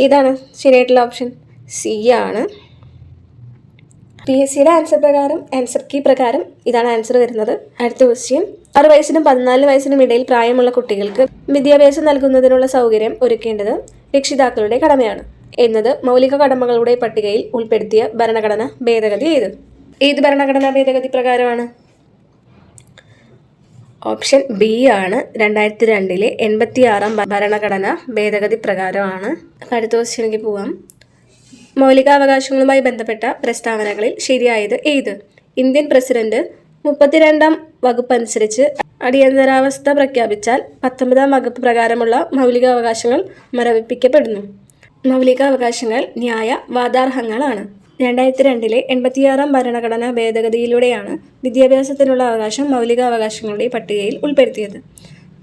ഇതാണ് ശരിയായിട്ടുള്ള ഓപ്ഷൻ സി ആണ്. PSCയുടെ ആൻസർ കീ പ്രകാരം ഇതാണ് ആൻസർ വരുന്നത്. അടുത്ത ക്വസ്റ്റ്യൻ, 6 വയസ്സിനും 14 വയസ്സിനും ഇടയിൽ പ്രായമുള്ള കുട്ടികൾക്ക് വിദ്യാഭ്യാസം നൽകുന്നതിനുള്ള സൗകര്യം ഒരുക്കേണ്ടത് രക്ഷിതാക്കളുടെ കടമയാണ് എന്നത് മൗലിക കടമകളുടെ പട്ടികയിൽ ഉൾപ്പെടുത്തിയ ഭരണഘടനാ ഭേദഗതി ഏത് ഭരണഘടനാ ഭേദഗതി പ്രകാരമാണ്? ഓപ്ഷൻ ബി ആണ്. 2002 86 ഭരണഘടനാ ഭേദഗതി പ്രകാരമാണ്. അടുത്ത ക്വസ്റ്റ്യനിലേക്ക് പോവാം. മൗലികാവകാശങ്ങളുമായി ബന്ധപ്പെട്ട പ്രസ്താവനകളിൽ ശരിയായത് ഏത്? ഇന്ത്യൻ പ്രസിഡന്റ് 32ാം വകുപ്പ് അനുസരിച്ച് അടിയന്തരാവസ്ഥ പ്രഖ്യാപിച്ചാൽ 19ാം വകുപ്പ് പ്രകാരമുള്ള മൗലികാവകാശങ്ങൾ മരവിപ്പിക്കപ്പെടുന്നു. മൗലികാവകാശങ്ങൾ ന്യായവാദാർഹങ്ങളാണ്. 2002 86 ഭരണഘടനാ ഭേദഗതിയിലൂടെയാണ് വിദ്യാഭ്യാസത്തിനുള്ള അവകാശം മൗലികാവകാശങ്ങളുടെ പട്ടികയിൽ ഉൾപ്പെടുത്തിയത്.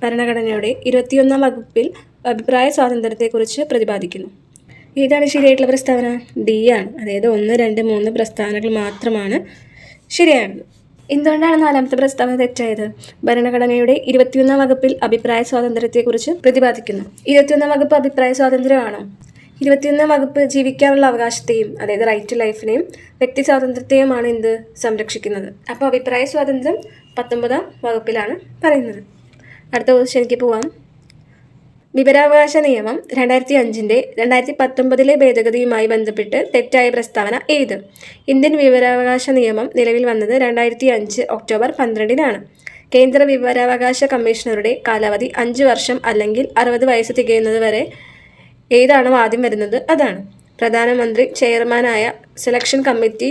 ഭരണഘടനയുടെ 21-ാം വകുപ്പിൽ അഭിപ്രായ സ്വാതന്ത്ര്യത്തെക്കുറിച്ച് പ്രതിപാദിക്കുന്നു? ഏതാണ് ശരിയായിട്ടുള്ള പ്രസ്താവന? ഡി ആണ്. അതായത് 1, 2, 3 പ്രസ്താവനകൾ മാത്രമാണ് ശരിയായത്. എന്തുകൊണ്ടാണ് 4ാമത്തെ പ്രസ്താവന തെറ്റായത്? ഭരണഘടനയുടെ 21-ാം വകുപ്പിൽ അഭിപ്രായ സ്വാതന്ത്ര്യത്തെക്കുറിച്ച് പ്രതിപാദിക്കുന്നു. 21-ാം വകുപ്പ് അഭിപ്രായ സ്വാതന്ത്ര്യമാണോ? 21-ാം വകുപ്പ് ജീവിക്കാനുള്ള അവകാശത്തെയും, അതായത് റൈറ്റ് ടു ലൈഫിനെയും വ്യക്തി സ്വാതന്ത്ര്യത്തെയുമാണ് സംരക്ഷിക്കുന്നത്. അപ്പോൾ അഭിപ്രായ സ്വാതന്ത്ര്യം 19-ാം വകുപ്പിലാണ് പറയുന്നത്. അടുത്ത ക്വസ്റ്റ്യനിലേക്ക് പോവാം. വിവരാവകാശ നിയമം 2005-ന്റെ 2019-ലെ ഭേദഗതിയുമായി ബന്ധപ്പെട്ട് തെറ്റായ പ്രസ്താവന ഏത്? ഇന്ത്യൻ വിവരാവകാശ നിയമം നിലവിൽ വന്നത് 2005 ഒക്ടോബർ 12-നാണ്. കേന്ദ്ര വിവരാവകാശ കമ്മീഷണറുടെ കാലാവധി 5 വർഷം അല്ലെങ്കിൽ 60 വയസ്സ് തികയുന്നത് വരെ ഏതാണോ ആദ്യം വരുന്നത് അതാണ്. പ്രധാനമന്ത്രി ചെയർമാനായ സെലക്ഷൻ കമ്മിറ്റി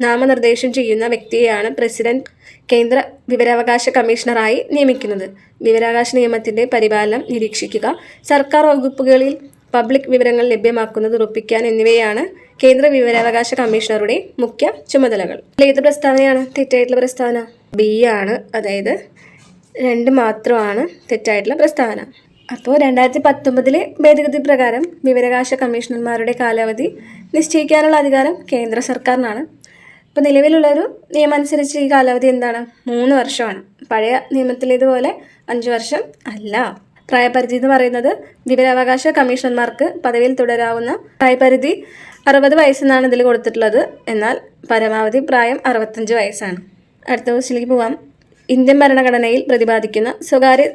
നാമനിർദ്ദേശം ചെയ്യുന്ന വ്യക്തിയെയാണ് പ്രസിഡന്റ് കേന്ദ്ര വിവരാവകാശ കമ്മീഷണറായി നിയമിക്കുന്നത്. വിവരാവകാശ നിയമത്തിൻ്റെ പരിപാലനം നിരീക്ഷിക്കുക, സർക്കാർ വകുപ്പുകളിൽ പബ്ലിക് വിവരങ്ങൾ ലഭ്യമാക്കുന്നത് ഉറപ്പിക്കാൻ എന്നിവയാണ് കേന്ദ്ര വിവരാവകാശ കമ്മീഷണറുടെ മുഖ്യ ചുമതലകൾ. ഏത് പ്രസ്താവനയാണ് തെറ്റായിട്ടുള്ള പ്രസ്താവന? ബി ആണ്. അതായത് 2 മാത്രമാണ് തെറ്റായിട്ടുള്ള പ്രസ്താവന. അപ്പോൾ 2019-ലെ ഭേദഗതി പ്രകാരം വിവരാവകാശ കമ്മീഷണർമാരുടെ കാലാവധി നിശ്ചയിക്കാനുള്ള അധികാരം കേന്ദ്ര സർക്കാരിനാണ്. ഇപ്പോൾ നിലവിലുള്ളൊരു നിയമം അനുസരിച്ച് ഈ കാലാവധി എന്താണ്? 3 വർഷമാണ്. പഴയ നിയമത്തിലേതുപോലെ 5 വർഷം അല്ല. പ്രായപരിധി എന്ന് പറയുന്നത് വിവരാവകാശ കമ്മീഷണർമാർക്ക് പദവിയിൽ തുടരാവുന്ന പ്രായപരിധി 60 വയസ്സെന്നാണ് ഇതിൽ കൊടുത്തിട്ടുള്ളത്. എന്നാൽ പരമാവധി പ്രായം 65 വയസ്സാണ്. അടുത്ത ക്വസ്റ്റ്യനിലേക്ക് പോവാം. ഇന്ത്യൻ ഭരണഘടനയിൽ പ്രതിപാദിക്കുന്ന സ്വകാര്യ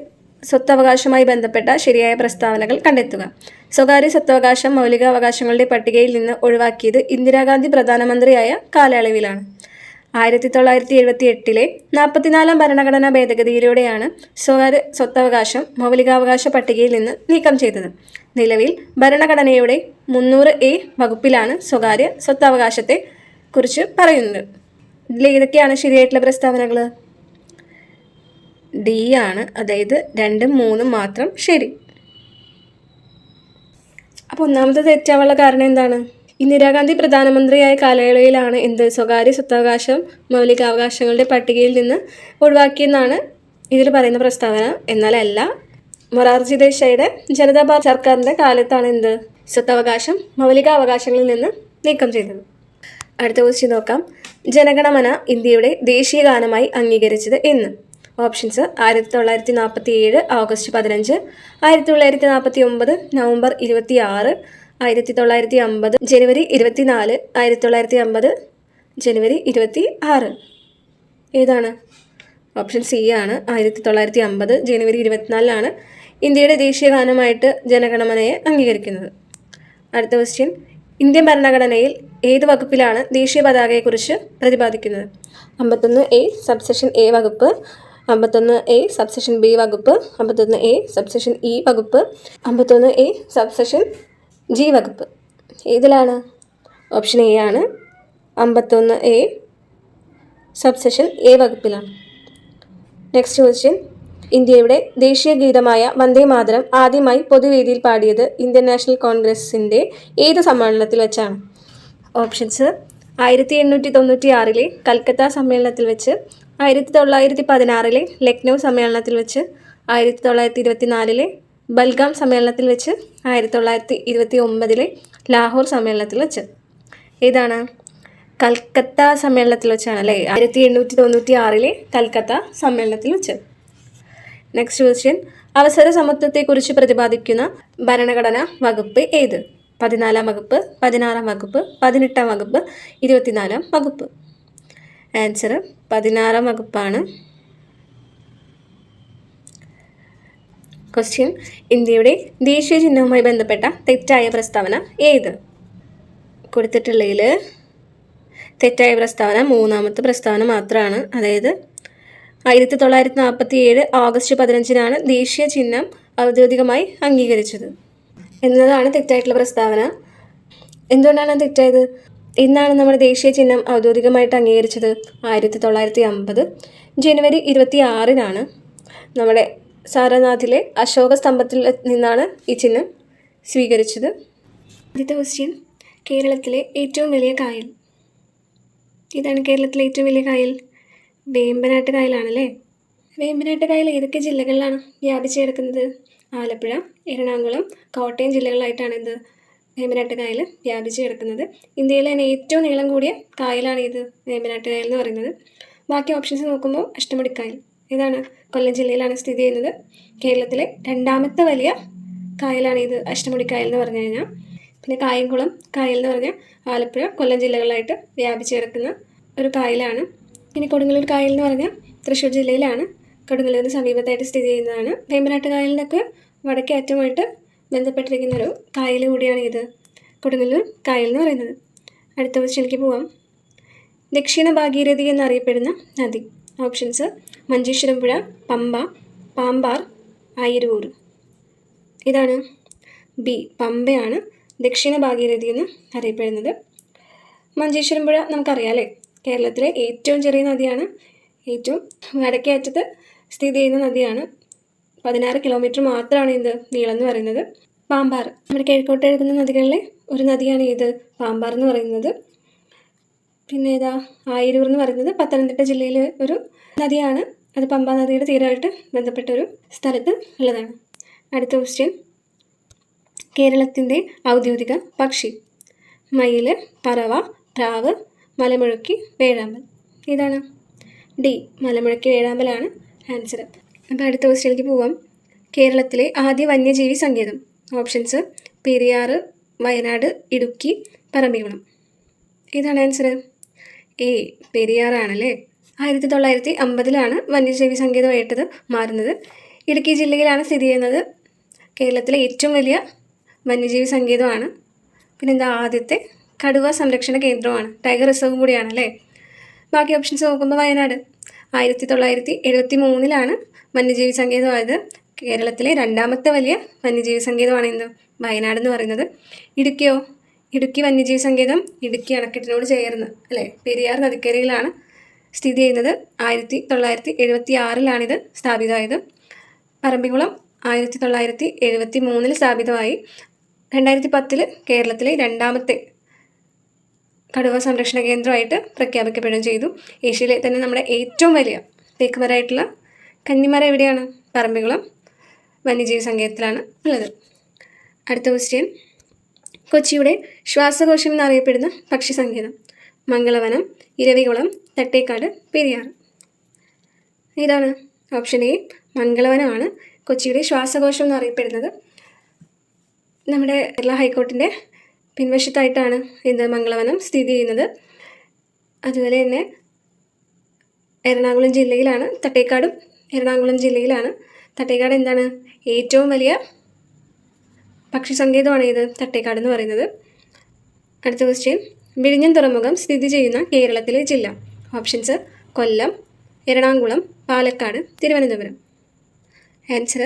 സ്വത്തവകാശവുമായി ബന്ധപ്പെട്ട ശരിയായ പ്രസ്താവനകൾ കണ്ടെത്തുക. സ്വകാര്യ സ്വത്തവകാശം മൗലികാവകാശങ്ങളുടെ പട്ടികയിൽ നിന്ന് ഒഴിവാക്കിയത് ഇന്ദിരാഗാന്ധി പ്രധാനമന്ത്രിയായ കാലയളവിലാണ്. 1978-ലെ 44-ാം ഭരണഘടനാ ഭേദഗതിയിലൂടെയാണ് സ്വകാര്യ സ്വത്തവകാശം മൗലികാവകാശ പട്ടികയിൽ നിന്ന് നീക്കം ചെയ്തത്. നിലവിൽ ഭരണഘടനയുടെ 300A വകുപ്പിലാണ് സ്വകാര്യ സ്വത്തവകാശത്തെ കുറിച്ച് പറയുന്നത്. ഇതിൽ ഏതൊക്കെയാണ് ശരിയായിട്ടുള്ള പ്രസ്താവനകൾ? ഡി ആണ്. അതായത് 2, 3 മാത്രം ശരി. അപ്പോൾ ഒന്നാമത്തെ തെറ്റാനുള്ള കാരണം എന്താണ്? ഇന്ദിരാഗാന്ധി പ്രധാനമന്ത്രിയായ കാലയളവിലാണ് സ്വകാര്യ സ്വത്തവകാശം മൗലികാവകാശങ്ങളുടെ പട്ടികയിൽ നിന്ന് ഒഴിവാക്കിയെന്നാണ് ഇതിൽ പറയുന്ന പ്രസ്താവന. എന്നാലല്ല, മൊറാർജി ദേശായിയുടെ ജനതാ പാർട്ടി സർക്കാരിൻ്റെ കാലത്താണ് സ്വത്തവകാശം മൗലികാവകാശങ്ങളിൽ നിന്ന് നീക്കം ചെയ്തത്. അടുത്ത ക്വസ്റ്റ്യൻ നോക്കാം. ജനഗണമന ഇന്ത്യയുടെ ദേശീയ ഗാനമായി അംഗീകരിച്ചത് എന്ന്? ഓപ്ഷൻസ്: 1947 ഓഗസ്റ്റ് 15, 1949 നവംബർ 26, 1950 ജനുവരി 24, 1950 ജനുവരി 26. ഏതാണ്? ഓപ്ഷൻ സി ആണ്. 1950 ജനുവരി 24 ഇന്ത്യയുടെ ദേശീയ ഗാനമായിട്ട് ജനഗണമനയെ അംഗീകരിക്കുന്നത്. അടുത്ത ക്വസ്റ്റ്യൻ. ഇന്ത്യൻ ഭരണഘടനയിൽ ഏത് വകുപ്പിലാണ് ദേശീയ പതാകയെക്കുറിച്ച് പ്രതിപാദിക്കുന്നത്? 51A സബ്സെഷൻ എ വകുപ്പ്, 51A സബ്സെഷൻ ബി വകുപ്പ്, 51A സബ്സെഷൻ ഇ വകുപ്പ്, 51A സബ്സെഷൻ ജി വകുപ്പ്. ഏതിലാണ്? ഓപ്ഷൻ എ ആണ്. 51A സബ്സെഷൻ എ വകുപ്പിലാണ്. Next question. ഇന്ത്യയുടെ ദേശീയ ഗീതമായ വന്ദേ മാതരം ആദ്യമായി പൊതുവേദിയിൽ പാടിയത് ഇന്ത്യൻ നാഷണൽ കോൺഗ്രസിൻ്റെ ഏത് സമ്മേളനത്തിൽ വെച്ചാണ്? ഓപ്ഷൻസ്: 1896-ലെ കൽക്കത്ത സമ്മേളനത്തിൽ വെച്ച്, 1916-ലെ ലക്നൗ സമ്മേളനത്തിൽ വെച്ച്, 1924-ലെ ബൽഗാം സമ്മേളനത്തിൽ വെച്ച്, 1929-ലെ ലാഹോർ സമ്മേളനത്തിൽ വെച്ച്. ഏതാണ്? കൽക്കത്ത സമ്മേളനത്തിൽ വെച്ചാണ് അല്ലേ? 1896-ലെ കൽക്കത്ത സമ്മേളനത്തിൽ വെച്ച്. Next question. അവസര സമത്വത്തെക്കുറിച്ച് പ്രതിപാദിക്കുന്ന ഭരണഘടനാ വകുപ്പ് ഏത്? 14-ാം വകുപ്പ്, 16-ാം വകുപ്പ്, 18-ാം വകുപ്പ്, 24-ാം വകുപ്പ്. ആൻസർ 16-ാം വകുപ്പാണ്. ക്വസ്റ്റ്യൻ. ഇന്ത്യയുടെ ദേശീയ ചിഹ്നവുമായി ബന്ധപ്പെട്ട തെറ്റായ പ്രസ്താവന ഏത്? കൊടുത്തിട്ടുള്ളതിൽ തെറ്റായ പ്രസ്താവന 3ാമത്തെ പ്രസ്താവന മാത്രമാണ്. അതായത് 1947 ഓഗസ്റ്റ് 15 ദേശീയ ചിഹ്നം ഔദ്യോഗികമായി അംഗീകരിച്ചത് എന്നതാണ് തെറ്റായിട്ടുള്ള പ്രസ്താവന. എന്തുകൊണ്ടാണ് തെറ്റായത്? എന്നാണ് നമ്മുടെ ദേശീയ ചിഹ്നം ഔദ്യോഗികമായിട്ട് അംഗീകരിച്ചത്? 1950 ജനുവരി 26 നമ്മുടെ സാരനാഥിലെ അശോക സ്തംഭത്തിൽ നിന്നാണ് ഈ ചിഹ്നം സ്വീകരിച്ചത്. ആദ്യത്തെ ക്വസ്റ്റ്യൻ. കേരളത്തിലെ ഏറ്റവും വലിയ കായൽ? ഇതാണ് കേരളത്തിലെ ഏറ്റവും വലിയ കായൽ. വേമ്പനാട്ട് കായലാണല്ലേ. വേമ്പനാട്ട് കായൽ ഏതൊക്കെ ജില്ലകളിലാണ് വ്യാപിച്ച് കിടക്കുന്നത്? ആലപ്പുഴ, എറണാകുളം, കോട്ടയം ജില്ലകളിലായിട്ടാണ് ഇത് വേമ്പനാട്ട് കായൽ വ്യാപിച്ച് കിടക്കുന്നത്. ഇന്ത്യയിലെ തന്നെ ഏറ്റവും നീളം കൂടിയ കായലാണ് ഇത് വേമ്പനാട്ട് കായൽ എന്ന് പറയുന്നത്. ബാക്കി ഓപ്ഷൻസ് നോക്കുമ്പോൾ അഷ്ടമുടിക്കായൽ ഇതാണ് കൊല്ലം ജില്ലയിലാണ് സ്ഥിതി ചെയ്യുന്നത്. കേരളത്തിലെ രണ്ടാമത്തെ വലിയ കായലാണ് ഇത് അഷ്ടമുടിക്കായൽ എന്ന് പറഞ്ഞു കഴിഞ്ഞാൽ. പിന്നെ കായംകുളം കായൽ എന്ന് പറഞ്ഞാൽ ആലപ്പുഴ, കൊല്ലം ജില്ലകളിലായിട്ട് വ്യാപിച്ച് കിടക്കുന്ന ഒരു കായലാണ്. പിന്നെ കൊടുങ്ങല്ലൂർ കായൽ എന്ന് പറഞ്ഞാൽ തൃശ്ശൂർ ജില്ലയിലാണ്, കൊടുങ്ങല്ലൂരിന് സമീപത്തായിട്ട് സ്ഥിതി ചെയ്യുന്നതാണ്. വേമ്പനാട്ട് കായലിനൊക്കെ വടക്കേ അറ്റമായിട്ട് ബന്ധപ്പെട്ടിരിക്കുന്നൊരു കായൽ കൂടിയാണ് ഇത് കൊടുങ്ങല്ലൂർ കായൽ എന്ന് പറയുന്നത്. അടുത്ത ക്വസ്റ്റ്യനിലേക്ക് പോവാം. ദക്ഷിണ ഭാഗീരഥി എന്നറിയപ്പെടുന്ന നദി. ഓപ്ഷൻസ്: മഞ്ചേശ്വരം പുഴ, പമ്പ, പാമ്പാർ, ആയിരൂർ. ഇതാണ് ബി, പമ്പയാണ് ദക്ഷിണ ഭാഗീരഥി എന്ന് അറിയപ്പെടുന്നത്. മഞ്ചേശ്വരം പുഴ നമുക്കറിയാം അല്ലേ, കേരളത്തിലെ ഏറ്റവും ചെറിയ നദിയാണ്, ഏറ്റവും വടക്കേ അറ്റത്ത് സ്ഥിതി ചെയ്യുന്ന നദിയാണ്. 16 കിലോമീറ്റർ മാത്രമാണ് ഇത് നീളം എന്ന് പറയുന്നത്. പാമ്പാർ നമ്മുടെ കിഴക്കോട്ട് ഒഴുകുന്ന നദികളിലെ ഒരു നദിയാണ് ഇത് പാമ്പാർ എന്ന് പറയുന്നത്. പിന്നെ ഏതാ ആയിരൂർ എന്ന് പറയുന്നത് പത്തനംതിട്ട ജില്ലയിലെ ഒരു നദിയാണ്. അത് പമ്പാ നദിയുടെ തീരമായിട്ട് ബന്ധപ്പെട്ട ഒരു സ്ഥലത്ത് ഉള്ളതാണ്. അടുത്ത ക്വസ്റ്റ്യൻ: കേരളത്തിൻ്റെ ഔദ്യോഗിക പക്ഷി. മയിൽ, പറവ, പ്രാവ്, മലമുഴക്കി, വേഴാമ്പൽ. ഇതാണ് ഡി, മലമുഴക്കി വേഴാമ്പലാണ് ആൻസർ. അപ്പോൾ അടുത്ത ക്വസ്റ്റ്യനിലേക്ക് പോവാം. കേരളത്തിലെ ആദ്യ വന്യജീവി സങ്കേതം. ഓപ്ഷൻസ്: പെരിയാർ, വയനാട്, ഇടുക്കി, പറമ്പിക്കുളം. ഇതാണ് ആൻസർ. എ, പെരിയാറാണല്ലേ. 1950 വന്യജീവി സങ്കേതമായിട്ടത് മാറുന്നത്. ഇടുക്കി ജില്ലയിലാണ് സ്ഥിതി ചെയ്യുന്നത്. കേരളത്തിലെ ഏറ്റവും വലിയ വന്യജീവി സങ്കേതമാണ്. പിന്നെന്താ, ആദ്യത്തെ കടുവ സംരക്ഷണ കേന്ദ്രമാണ്, ടൈഗർ റിസർവും കൂടിയാണല്ലേ. ബാക്കി ഓപ്ഷൻസ് നോക്കുമ്പോൾ വയനാട് 1973 വന്യജീവി സങ്കേതമായത്. കേരളത്തിലെ രണ്ടാമത്തെ വലിയ വന്യജീവി സങ്കേതമാണ് ഇന്ന് വയനാട് എന്ന് പറയുന്നത്. ഇടുക്കിയോ, ഇടുക്കി വന്യജീവി സങ്കേതം ഇടുക്കി അണക്കെട്ടിനോട് ചേർന്ന് അല്ലേ, പെരിയാർ നദിക്കരയിലാണ് സ്ഥിതി ചെയ്യുന്നത്. 1976 ഇത് സ്ഥാപിതമായത്. പറമ്പിക്കുളം 1973 സ്ഥാപിതമായി. 2010 കേരളത്തിലെ രണ്ടാമത്തെ കടുവ സംരക്ഷണ കേന്ദ്രമായിട്ട് പ്രഖ്യാപിക്കപ്പെടുകയും ചെയ്തു. ഏഷ്യയിലെ തന്നെ നമ്മുടെ ഏറ്റവും വലിയ തേക്ക് മരമായിട്ടുള്ള കന്നിമരം എവിടെയാണ്? പറമ്പിക്കുളം വന്യജീവി സങ്കേതത്തിലാണ് ഉള്ളത്. അടുത്ത ക്വസ്റ്റ്യൻ: കൊച്ചിയുടെ ശ്വാസകോശം എന്നറിയപ്പെടുന്ന പക്ഷി സങ്കേതം. മംഗളവനം, ഇരവികുളം, തട്ടേക്കാട്, പെരിയാർ. ഇതാണ് ഓപ്ഷൻ എ, മംഗളവനമാണ് കൊച്ചിയുടെ ശ്വാസകോശം എന്നറിയപ്പെടുന്നത്. നമ്മുടെ കേരള ഹൈക്കോർട്ടിൻ്റെ പിൻവശത്തായിട്ടാണ് ഇത് മംഗളവനം സ്ഥിതി ചെയ്യുന്നത്. അതുപോലെ തന്നെ എറണാകുളം ജില്ലയിലാണ് തട്ടേക്കാടും. എറണാകുളം ജില്ലയിലാണ് തട്ടേക്കാട്. എന്താണ് ഏറ്റവും വലിയ പക്ഷി സങ്കേതമാണ് ഇത് തട്ടേക്കാട് എന്ന് പറയുന്നത്. അടുത്ത ക്വസ്റ്റ്യൻ: വിഴിഞ്ഞം തുറമുഖം സ്ഥിതി ചെയ്യുന്ന കേരളത്തിലെ ജില്ല. Options: Kollam, Ernakulam, Palakkad, Thiruvananthapuram. Answer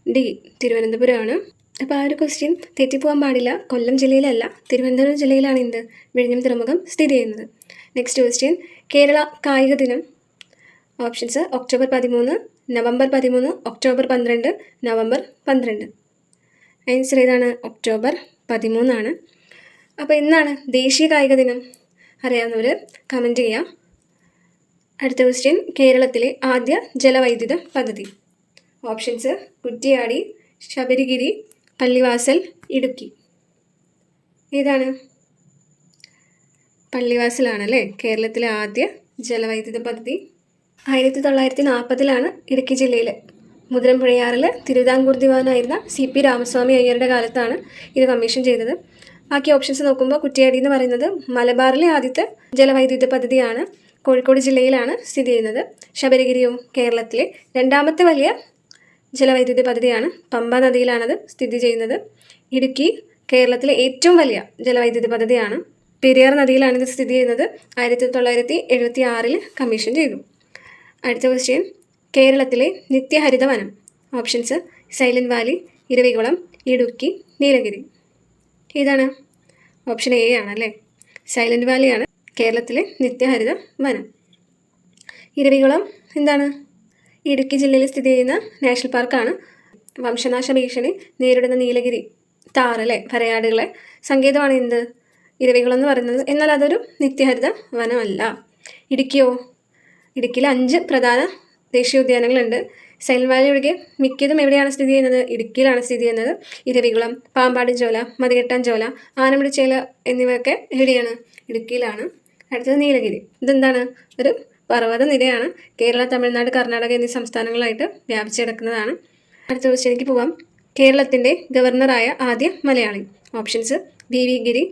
D, തിരുവനന്തപുരമാണ്. അപ്പോൾ ആ ഒരു ക്വസ്റ്റ്യൻ തെറ്റിപ്പോകാൻ പാടില്ല. കൊല്ലം ജില്ലയിലല്ല, തിരുവനന്തപുരം ജില്ലയിലാണ് ഇന്ന് വിഴിഞ്ഞം തുറമുഖം സ്ഥിതി ചെയ്യുന്നത്. നെക്സ്റ്റ് ക്വസ്റ്റ്യൻ: കേരള കായിക ദിനം. Options: October 13, November 13, October 12, November 12. Answer ഏതാണ്? ഒക്ടോബർ 13. അപ്പോൾ എന്നാണ് ദേശീയ കായിക ദിനം? അറിയാവുന്നവർ കമൻറ്റ് ചെയ്യുക. അടുത്ത ക്വസ്റ്റ്യൻ: കേരളത്തിലെ ആദ്യ ജലവൈദ്യുത പദ്ധതി. ഓപ്ഷൻസ്: കുറ്റിയാടി, ശബരിഗിരി, പള്ളിവാസൽ, ഇടുക്കി. ഏതാണ്? പള്ളിവാസലാണല്ലേ കേരളത്തിലെ ആദ്യ ജലവൈദ്യുത പദ്ധതി. 1940 ഇടുക്കി ജില്ലയിൽ മുതിരമ്പുഴയാറിൽ തിരുവിതാംകൂർ ദിവാനായിരുന്ന CP രാമസ്വാമി അയ്യരുടെ കാലത്താണ് ഇത് കമ്മീഷൻ ചെയ്തത്. ബാക്കി ഓപ്ഷൻസ് നോക്കുമ്പോൾ കുറ്റിയാടി എന്ന് പറയുന്നത് മലബാറിലെ ആദ്യത്തെ ജലവൈദ്യുത പദ്ധതിയാണ്, കോഴിക്കോട് ജില്ലയിലാണ് സ്ഥിതി ചെയ്യുന്നത്. ശബരിഗിരിയും കേരളത്തിലെ രണ്ടാമത്തെ വലിയ ജലവൈദ്യുത പദ്ധതിയാണ്, പമ്പ നദിയിലാണത് സ്ഥിതി ചെയ്യുന്നത്. ഇടുക്കി കേരളത്തിലെ ഏറ്റവും വലിയ ജലവൈദ്യുത പദ്ധതിയാണ്, പെരിയാർ നദിയിലാണിത് സ്ഥിതി ചെയ്യുന്നത്. 1976 കമ്മീഷൻ ചെയ്തു. അടുത്ത ക്വസ്റ്റ്യൻ: കേരളത്തിലെ നിത്യഹരിത വനം. Options: silent Valley, Eravikulam, Idukki, Nilgiri. ഇതാണ് ഓപ്ഷൻ എ ആണല്ലേ, സൈലന്റ് വാലിയാണ് കേരളത്തിലെ നിത്യഹരിത വനം. ഇരവികുളം എന്താണ്? ഇടുക്കി ജില്ലയിൽ സ്ഥിതി ചെയ്യുന്ന നാഷണൽ പാർക്കാണ്. വംശനാശ ഭീഷണി നേരിടുന്ന നീലഗിരി താറല്ലേ വരയാടുകളെ സങ്കേതമാണ് എന്ത് ഇരവികുളം എന്ന് പറയുന്നത്. എന്നാൽ അതൊരു നിത്യഹരിത വനമല്ല. ഇടുക്കിയോ? ഇടുക്കിയിൽ 5 പ്രധാന ദേശീയോദ്യാനങ്ങളുണ്ട്. സൈലന്റ് വാലി ഒഴികെ മിക്കതും എവിടെയാണ് സ്ഥിതി ചെയ്യുന്നത്? ഇടുക്കിയിലാണ് സ്ഥിതി ചെയ്യുന്നത്. ഇരവികുളം, പാമ്പാടുംചോല, മതികെട്ടാൻചോല, ആനമുടിച്ചോല എന്നിവയൊക്കെ എവിടെയാണ്? ഇടുക്കിയിലാണ്. അടുത്തത് നീലഗിരി. ഇതെന്താണ്? ഒരു പർവ്വത നിരയാണ്. കേരള, തമിഴ്നാട്, കർണാടക എന്നീ സംസ്ഥാനങ്ങളായിട്ട് വ്യാപിച്ചു കിടക്കുന്നതാണ്. അടുത്ത ക്വസ്റ്റ്യനിലേക്ക് പോവാം. കേരളത്തിൻ്റെ ഗവർണറായ ആദ്യ Malayali. Options: V V Giri,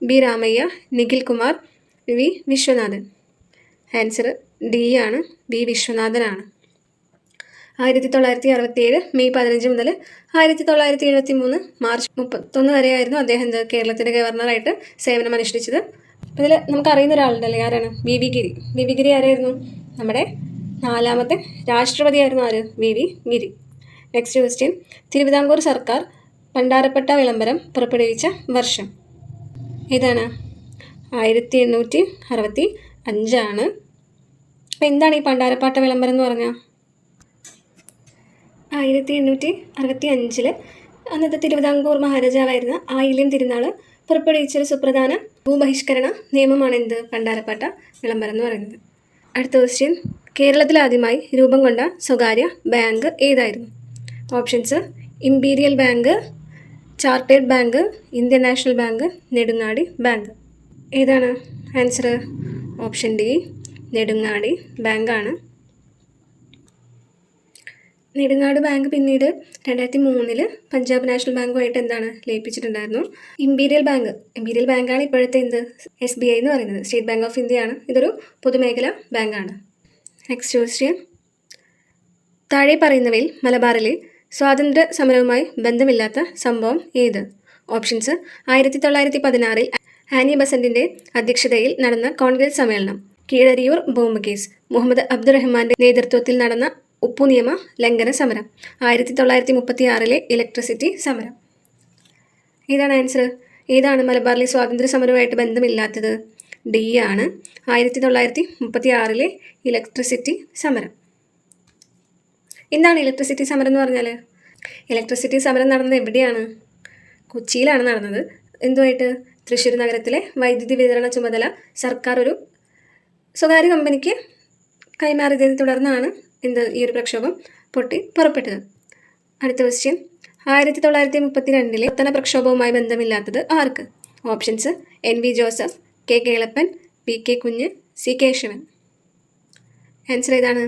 B Ramaiah, Nikhil Kumar, V Viswanathan. Answer D ആണ്, വി വിശ്വനാഥനാണ്. 1967 മെയ് 15 മുതൽ 1973 മാർച്ച് 31 വരെയായിരുന്നു അദ്ദേഹം കേരളത്തിൻ്റെ ഗവർണറായിട്ട് സേവനമനുഷ്ഠിച്ചത്. അപ്പോൾ ഇതിൽ നമുക്കറിയുന്ന ഒരാളുണ്ടല്ലേ, ആരാണ്? വി വി ഗിരി. വി വി ഗിരി ആരായിരുന്നു? നമ്മുടെ 4ാമത്തെ രാഷ്ട്രപതിയായിരുന്നു. ആര്? വി വി ഗിരി. നെക്സ്റ്റ് ക്വസ്റ്റ്യൻ: തിരുവിതാംകൂർ സർക്കാർ പണ്ടാരപ്പട്ട വിളംബരം പുറപ്പെടുവിച്ച വർഷം ഏതാണ്? 1865 ആണ്. അപ്പോൾ എന്താണ് ഈ പണ്ടാരപ്പാട്ട വിളംബരം എന്ന് പറഞ്ഞാൽ? 1865 അന്നത്തെ തിരുവിതാംകൂർ മഹാരാജാവായിരുന്ന ആയില്യം തിരുനാൾ പുറപ്പെടുവിച്ചൊരു സുപ്രധാന ഭൂബഹിഷ്കരണ നിയമമാണ് എന്ത്? പണ്ടാരപ്പാട്ട വിളംബരം എന്ന് പറയുന്നത്. അടുത്ത ക്വസ്റ്റ്യൻ: കേരളത്തിൽ ആദ്യമായി രൂപം കൊണ്ട സ്വകാര്യ ബാങ്ക് ഏതായിരുന്നു? Options: imperial bank, chartered bank, Indian national bank, Nedungadi bank. ഏതാണ് ആൻസർ? ഓപ്ഷൻ ഡി, നെടുങ്ങാടി ബാങ്കാണ്. നെടുങ്ങാട് ബാങ്ക് പിന്നീട് 2003 പഞ്ചാബ് നാഷണൽ ബാങ്കുമായിട്ട് എന്താണ് ലയിപ്പിച്ചിട്ടുണ്ടായിരുന്നു. ഇമ്പീരിയൽ ബാങ്കാണ് ഇപ്പോഴത്തെ SBI എന്ന് പറയുന്നത്. സ്റ്റേറ്റ് ബാങ്ക് ഓഫ് ഇന്ത്യയാണ്. ഇതൊരു പൊതുമേഖലാ ബാങ്കാണ്. നെക്സ്റ്റ് ക്വസ്റ്റ്യൻ: താഴെ പറയുന്നവയിൽ മലബാറിലെ സ്വാതന്ത്ര്യ സമരവുമായി ബന്ധമില്ലാത്ത സംഭവം ഏത്? ഓപ്ഷൻസ്: 1916 ആനി ബസന്റിൻ്റെ അധ്യക്ഷതയിൽ നടന്ന കോൺഗ്രസ് സമ്മേളനം, കീഴരിയൂർ ബോംബ് കേസ്, മുഹമ്മദ് അബ്ദുറഹ്മാന്റെ നേതൃത്വത്തിൽ നടന്ന ഉപ്പു നിയമ ലംഘന സമരം, 1936 ഇലക്ട്രിസിറ്റി സമരം. ഏതാണ് ആൻസർ? ഏതാണ് മലബാറിലെ സ്വാതന്ത്ര്യ സമരവുമായിട്ട് ബന്ധമില്ലാത്തത്? ഡി ആണ്, 1936 ഇലക്ട്രിസിറ്റി സമരം. എന്താണ് ഇലക്ട്രിസിറ്റി സമരം എന്ന് പറഞ്ഞാൽ? ഇലക്ട്രിസിറ്റി സമരം നടന്നത് എവിടെയാണ്? കൊച്ചിയിലാണ് നടന്നത്. എന്തുമായിട്ട്? തൃശ്ശൂർ നഗരത്തിലെ വൈദ്യുതി വിതരണ ചുമതല സർക്കാർ ഒരു സ്വകാര്യ കമ്പനിക്ക് കൈമാറിയതിനെ തുടർന്നാണ് ഈ ഒരു പ്രക്ഷോഭം പുറപ്പെട്ടത്. അടുത്ത ക്വസ്റ്റ്യൻ: 1932 പ്രവർത്തന പ്രക്ഷോഭവുമായി ബന്ധമില്ലാത്തത് ആർക്ക്? Options: NV Joseph, K Kelappan, PK Kunju, C Kesavan. Answer ഏതാണ്?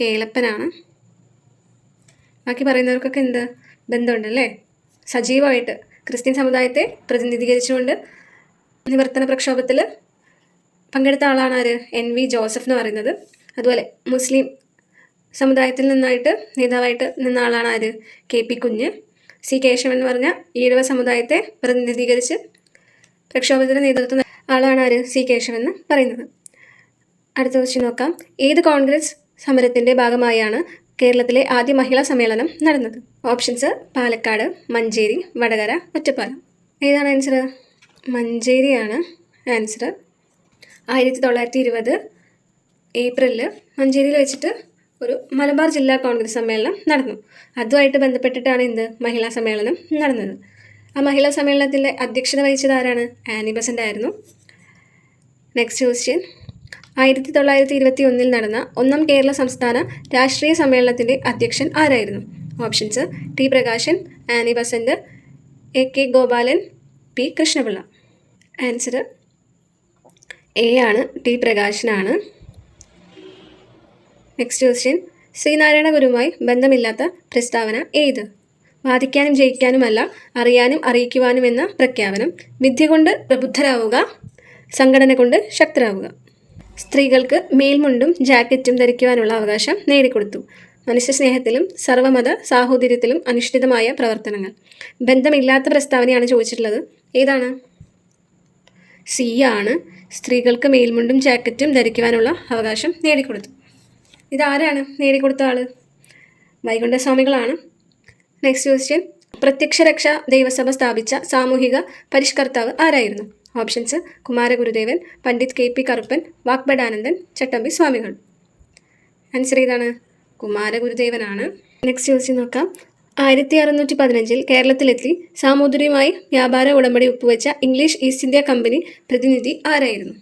കേളപ്പനാണ്. ബാക്കി പറയുന്നവർക്കൊക്കെ ബന്ധമുണ്ടല്ലേ? സജീവമായിട്ട് ക്രിസ്ത്യൻ സമുദായത്തെ പ്രതിനിധീകരിച്ചുകൊണ്ട് നിവർത്തന പ്രക്ഷോഭത്തിൽ പങ്കെടുത്ത ആളാണ് ആര്? NV ജോസഫ് എന്ന് പറയുന്നത്. അതുപോലെ മുസ്ലിം സമുദായത്തിൽ നിന്നായിട്ട് നേതാവായിട്ട് നിന്ന ആളാണ് ആര്? KP കുഞ്ഞ്. C കേശവൻ എന്ന് പറഞ്ഞ ഈഴവ സമുദായത്തെ പ്രതിനിധീകരിച്ച് പ്രക്ഷോഭത്തിന് നേതൃത്വം ആളാണ് ആര്? C കേശവൻ എന്ന് പറയുന്നത്. അടുത്ത ക്വസ്റ്റ്യൻ നോക്കാം. ഏത് കോൺഗ്രസ് സമരത്തിൻ്റെ ഭാഗമായാണ് കേരളത്തിലെ ആദ്യ മഹിളാ സമ്മേളനം നടന്നത്? ഓപ്ഷൻസ്: പാലക്കാട്, മഞ്ചേരി, വടകര, ഒറ്റപ്പാലം. ഏതാണ് ആൻസർ? മഞ്ചേരിയാണ് ആൻസർ. 1920 ഏപ്രിലിൽ മഞ്ചേരിയിൽ വെച്ചിട്ട് ഒരു മലബാർ ജില്ലാ കോൺഗ്രസ് സമ്മേളനം നടന്നു. അതുമായിട്ട് ബന്ധപ്പെട്ടിട്ടാണ് മഹിളാ സമ്മേളനം നടന്നത്. ആ മഹിളാ സമ്മേളനത്തിൻ്റെ അധ്യക്ഷത വഹിച്ചത് ആരാണ്? ആനി ബസന്റ് ആയിരുന്നു. നെക്സ്റ്റ് ക്വസ്റ്റ്യൻ: 1921 നടന്ന 1ാം കേരള സംസ്ഥാന രാഷ്ട്രീയ സമ്മേളനത്തിൻ്റെ അധ്യക്ഷൻ ആരായിരുന്നു? Options: T Prakashan, Annie Besant, AK Gopalan, P Krishnapillai. Answer A ആണ്, T പ്രകാശനാണ്. നെക്സ്റ്റ് ക്വസ്റ്റ്യൻ: ശ്രീനാരായണ ഗുരുവുമായി ബന്ധമില്ലാത്ത പ്രസ്താവന ഏത്? വാദിക്കാനും ജയിക്കാനുമല്ല, അറിയാനും അറിയിക്കുവാനും എന്ന പ്രഖ്യാപനം, വിദ്യ കൊണ്ട് പ്രബുദ്ധരാവുക, സംഘടന കൊണ്ട് ശക്തരാവുക, സ്ത്രീകൾക്ക് മേൽമുണ്ടും ജാക്കറ്റും ധരിക്കുവാനുള്ള അവകാശം നേടിക്കൊടുത്തു, മനുഷ്യസ്നേഹത്തിലും സർവ്വമത സാഹോദര്യത്തിലും അനുഷ്ഠിതമായ പ്രവർത്തനങ്ങൾ. ബന്ധമില്ലാത്ത പ്രസ്താവനയാണ് ചോദിച്ചിട്ടുള്ളത്. ഏതാണ്? C ആണ്, സ്ത്രീകൾക്ക് മേൽമുണ്ടും ജാക്കറ്റും ധരിക്കുവാനുള്ള അവകാശം നേടിക്കൊടുത്തു. ഇതാരാണ് നേടിക്കൊടുത്ത ആൾ? വൈകുണ്ഠസ്വാമികളാണ്. നെക്സ്റ്റ് ക്വസ്റ്റ്യൻ: പ്രത്യക്ഷരക്ഷാ ദൈവസഭ സ്ഥാപിച്ച സാമൂഹിക പരിഷ്കർത്താവ് ആരായിരുന്നു? ഓപ്ഷൻസ്: കുമാരഗുരുദേവൻ, പണ്ഡിറ്റ് KP കറുപ്പൻ, വാഗ്ഭടാനന്ദൻ, ചട്ടമ്പി സ്വാമികൾ. ആൻസർ ഏതാണ്? കുമാരഗുരുദേവനാണ്. നെക്സ്റ്റ് ക്വസ്റ്റ്യൻ നോക്കാം. 1615 കേരളത്തിലെത്തി സാമൂതിരിയുമായി വ്യാപാര ഉടമ്പടി ഒപ്പുവെച്ച ഇംഗ്ലീഷ് ഈസ്റ്റ് ഇന്ത്യ കമ്പനി പ്രതിനിധി ആരായിരുന്നു?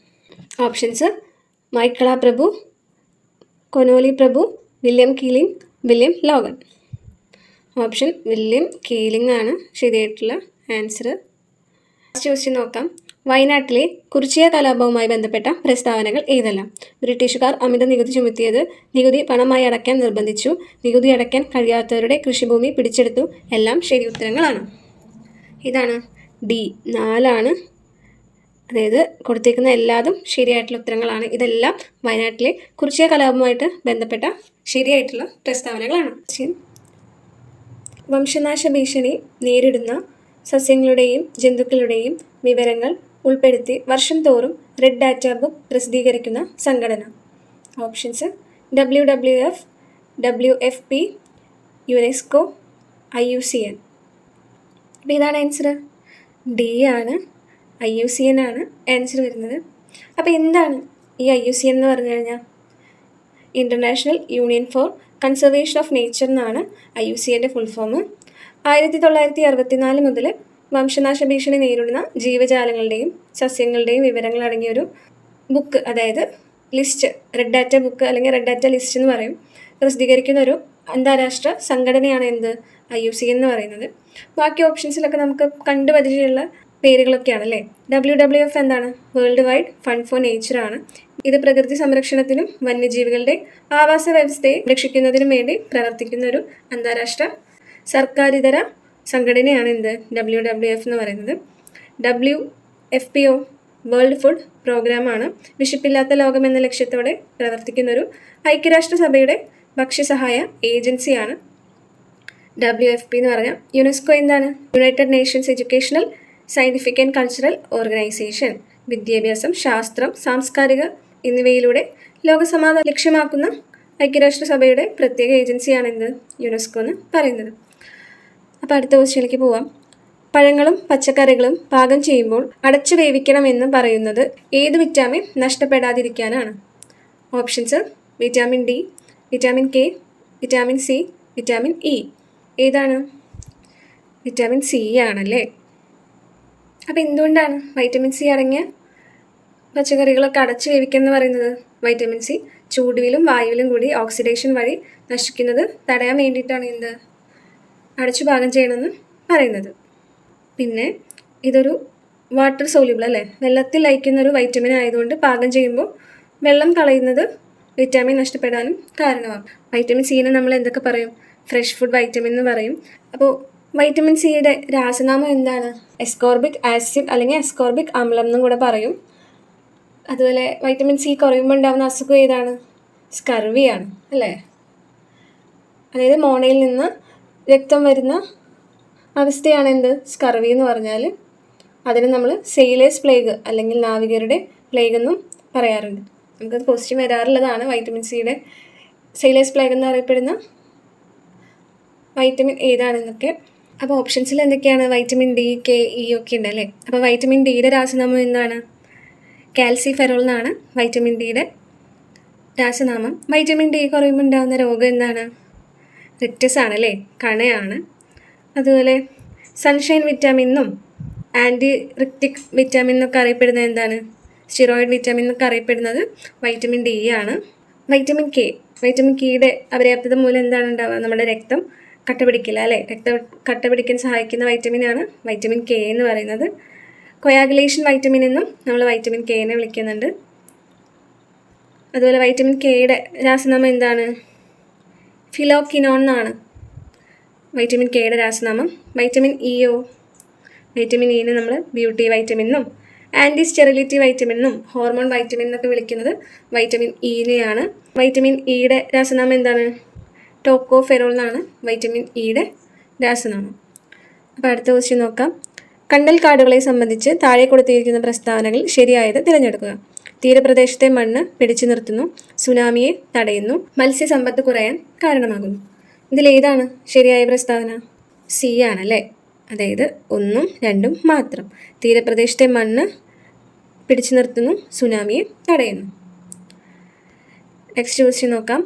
ഓപ്ഷൻസ്: മൈക്കിള പ്രഭു, കൊനോലി പ്രഭു, William Keeling, William Logan. Option William Keeling ആണ് ശരിയായിട്ടുള്ള ആൻസർ. ലാസ്റ്റ് ക്വസ്റ്റ്യൻ നോക്കാം. വയനാട്ടിലെ കുറിച്യ കലാപവുമായി ബന്ധപ്പെട്ട പ്രസ്താവനകൾ ഏതെല്ലാം? ബ്രിട്ടീഷുകാർ അമിത നികുതി ചുമത്തിയത്, നികുതി പണമായി അടയ്ക്കാൻ നിർബന്ധിച്ചു, നികുതി അടയ്ക്കാൻ കഴിയാത്തവരുടെ കൃഷിഭൂമി പിടിച്ചെടുത്തു. എല്ലാം ശരി ഉത്തരങ്ങളാണ്. ഇതാണ് ഡി 4 അതായത് കൊടുത്തേക്കുന്ന എല്ലാതും ശരിയായിട്ടുള്ള ഉത്തരങ്ങളാണ്. ഇതെല്ലാം വയനാട്ടിലെ കുറിച്യ കലാപവുമായിട്ട് ബന്ധപ്പെട്ട ശരിയായിട്ടുള്ള പ്രസ്താവനകളാണ്. വംശനാശ ഭീഷണി നേരിടുന്ന സസ്യങ്ങളുടെയും ജന്തുക്കളുടെയും വിവരങ്ങൾ ഉൾപ്പെടുത്തി വർഷം തോറും റെഡ് ഡാറ്റ ബുക്ക് പ്രസിദ്ധീകരിക്കുന്ന സംഘടന. Options WWF, WFP, UNESCO, IUCN. അപ്പോൾ ഇതാണ് ആൻസർ. ഡി ആണ്, IUCN ആണ് ആൻസർ വരുന്നത്. അപ്പോൾ എന്താണ് ഈ IUCN എന്ന് പറഞ്ഞു കഴിഞ്ഞാൽ? International union for conservation of nature എന്നാണ് IUCNൻ്റെ ഫുൾ ഫോം. 1964 മുതൽ വംശനാശ ഭീഷണി നേരിടുന്ന ജീവജാലങ്ങളുടെയും സസ്യങ്ങളുടെയും വിവരങ്ങൾ അടങ്ങിയൊരു ബുക്ക്, അതായത് ലിസ്റ്റ്, റെഡ് ഡാറ്റ ബുക്ക് അല്ലെങ്കിൽ റെഡ് ഡാറ്റ ലിസ്റ്റ് എന്ന് പറയും, പ്രസിദ്ധീകരിക്കുന്ന ഒരു അന്താരാഷ്ട്ര സംഘടനയാണ് എന്ത്? IUCN എന്ന് പറയുന്നത്. ബാക്കി ഓപ്ഷൻസിലൊക്കെ നമുക്ക് കണ്ടുപരിചയമുള്ള പേരുകളൊക്കെയാണ് അല്ലേ. WWF എന്താണ്? World wide fund for nature ആണ്. ഇത് പ്രകൃതി സംരക്ഷണത്തിനും വന്യജീവികളുടെ ആവാസ വ്യവസ്ഥയെ രക്ഷിക്കുന്നതിനും വേണ്ടി പ്രവർത്തിക്കുന്ന ഒരു അന്താരാഷ്ട്ര സർക്കാരിതര സംഘടനയാണ് എന്ത്? WWF എന്ന് പറയുന്നത്. WFPO വേൾഡ് ഫുഡ് പ്രോഗ്രാമാണ്. വിശപ്പില്ലാത്ത ലോകം എന്ന ലക്ഷ്യത്തോടെ പ്രവർത്തിക്കുന്നൊരു ഐക്യരാഷ്ട്രസഭയുടെ ഭക്ഷ്യസഹായ ഏജൻസിയാണ് WFP എന്ന് പറഞ്ഞാൽ. യുനെസ്കോ എന്താണ്? United Nations educational, scientific and cultural organisation. വിദ്യാഭ്യാസം, ശാസ്ത്രം, സാംസ്കാരിക എന്നിവയിലൂടെ ലോകസമാധാനം ലക്ഷ്യമാക്കുന്ന ഐക്യരാഷ്ട്രസഭയുടെ പ്രത്യേക ഏജൻസിയാണ് എന്ത്? യുനെസ്കോ എന്ന് പറയുന്നത്. അപ്പോൾ അടുത്ത ക്വസ്റ്റ്യനിലേക്ക് പോവാം. പഴങ്ങളും പച്ചക്കറികളും പാകം ചെയ്യുമ്പോൾ അടച്ചു വേവിക്കണമെന്ന് പറയുന്നത് ഏത് വിറ്റാമിൻ നഷ്ടപ്പെടാതിരിക്കാനാണ്? Options vitamin D, vitamin K, vitamin C, vitamin E. ഏതാണ്? വിറ്റാമിൻ സി ആണല്ലേ. അപ്പോൾ എന്തുകൊണ്ടാണ് വൈറ്റമിൻ സി അടങ്ങിയ പച്ചക്കറികളൊക്കെ അടച്ചു വേവിക്കുക പറയുന്നത്? വൈറ്റമിൻ സി ചൂടിലും വായുവിലും കൂടി ഓക്സിഡേഷൻ വഴി നശിക്കുന്നത് തടയാൻ വേണ്ടിയിട്ടാണ് എന്ത്? അടച്ചു പാകം ചെയ്യണമെന്ന് പറയുന്നത്. പിന്നെ ഇതൊരു വാട്ടർ സോല്യൂബിൾ അല്ലേ, വെള്ളത്തിൽ ലയിക്കുന്നൊരു വൈറ്റമിൻ ആയതുകൊണ്ട് പാകം ചെയ്യുമ്പോൾ വെള്ളം കളയുന്നത് വിറ്റാമിൻ നഷ്ടപ്പെടാനും കാരണമാകും. വൈറ്റമിൻ സിനെ നമ്മൾ എന്തൊക്കെ പറയും? ഫ്രഷ് ഫുഡ് വൈറ്റമിൻ എന്ന് പറയും. അപ്പോൾ വൈറ്റമിൻ സിയുടെ രാസനാമം എന്താണ്? എസ്കോർബിക് ആസിഡ് അല്ലെങ്കിൽ എസ്കോർബിക് അമ്ലം എന്നും കൂടെ പറയും. അതുപോലെ വൈറ്റമിൻ സി കുറയുമ്പോൾ ഉണ്ടാകുന്ന അസുഖം ഏതാണ്? സ്കർവിയാണ് അല്ലേ. അതായത് മോണയിൽ നിന്ന് രക്തം വരുന്ന അവസ്ഥയാണ് എന്ത്? സ്കർവി എന്ന് പറഞ്ഞാൽ. അതിന് നമ്മൾ സെയിലേഴ്സ് പ്ലേഗ് അല്ലെങ്കിൽ നാവികരുടെ പ്ലേഗ് എന്നും പറയാറുണ്ട്. നമുക്കത് ക്വസ്റ്റ്യൻ വരാറുള്ളതാണ്. വൈറ്റമിൻ സിയുടെ സെയിലേഴ്സ് പ്ലേഗ് എന്നറിയപ്പെടുന്ന വൈറ്റമിൻ ഏതാണെന്നൊക്കെ. അപ്പോൾ ഓപ്ഷൻസിൽ എന്തൊക്കെയാണ്? വൈറ്റമിൻ ഡി, കെ, ഇ ഒക്കെ ഉണ്ട് അല്ലേ. അപ്പോൾ വൈറ്റമിൻ ഡിയുടെ രാസനാമം എന്താണ്? കാൽസിഫെറോൾ എന്നാണ് വൈറ്റമിൻ ഡിയുടെ രാസനാമം. വൈറ്റമിൻ ഡി കുറയുമ്പോൾ ഉണ്ടാകുന്ന രോഗം എന്താണ്? റിക്റ്റസ് ആണല്ലേ, കണയാണ്. അതുപോലെ സൺഷൈൻ വിറ്റാമിൻ എന്നും ആൻറ്റി റിക്റ്റിക് വിറ്റാമിൻ എന്നൊക്കെ അറിയപ്പെടുന്നത് എന്താണ്? സ്റ്റിറോയിഡ് വിറ്റാമിൻ എന്നൊക്കെ അറിയപ്പെടുന്നത് വൈറ്റമിൻ ഡി ആണ്. വൈറ്റമിൻ കെ, വൈറ്റമിൻ കെയുടെ അപര്യാപ്തത മൂലം എന്താണ് ഉണ്ടാവുക? നമ്മുടെ രക്തം കട്ട പിടിക്കില്ല അല്ലേ. രക്തം കട്ട പിടിക്കാൻ സഹായിക്കുന്ന വൈറ്റമിനാണ് വൈറ്റമിൻ കെ എന്ന് പറയുന്നത്. കൊയാഗുലേഷൻ വൈറ്റമിൻ എന്നും നമ്മൾ വൈറ്റമിൻ കെനെ വിളിക്കുന്നുണ്ട്. അതുപോലെ വൈറ്റമിൻ കെയുടെ രാസനാമം എന്താണ്? ഫിലോക്കിനോൺ എന്നാണ് വൈറ്റമിൻ കെയുടെ രാസനാമം. വൈറ്റമിൻ ഇയോ, വൈറ്റമിൻ ഇനെ നമ്മൾ ബ്യൂട്ടി വൈറ്റമിൻ എന്നും ആൻറ്റി സ്റ്റെറിലിറ്റി വൈറ്റമിൻ എന്നും ഹോർമോൺ വൈറ്റമിൻ എന്നൊക്കെ വിളിക്കുന്നത് വൈറ്റമിൻ ഇനെയാണ്. വൈറ്റമിൻ ഇയുടെ രാസനാമം എന്താണ്? ടോക്കോഫെറോൾ എന്നാണ് വൈറ്റമിൻ ഇയുടെ രാസനാമം. അപ്പോൾ അടുത്ത ക്വസ്റ്റ്യൻ നോക്കാം. കണ്ടൽ കാടുകളെ സംബന്ധിച്ച് താഴെ കൊടുത്തിരിക്കുന്ന പ്രസ്താവനകൾ ശരിയായത് തിരഞ്ഞെടുക്കുക. തീരപ്രദേശത്തെ മണ്ണ് പിടിച്ചു നിർത്തുന്നു, സുനാമിയെ തടയുന്നു, മത്സ്യസമ്പത്ത് കുറയാൻ കാരണമാകുന്നു. ഇതിലേതാണ് ശരിയായ പ്രസ്താവന? സി ആണല്ലേ. അതായത് 1ഉം 2ഉം മാത്രം. തീരപ്രദേശത്തെ മണ്ണ് പിടിച്ചു നിർത്തുന്നു, സുനാമിയെ തടയുന്നു. നെക്സ്റ്റ് ക്വസ്റ്റ്യൻ നോക്കാം.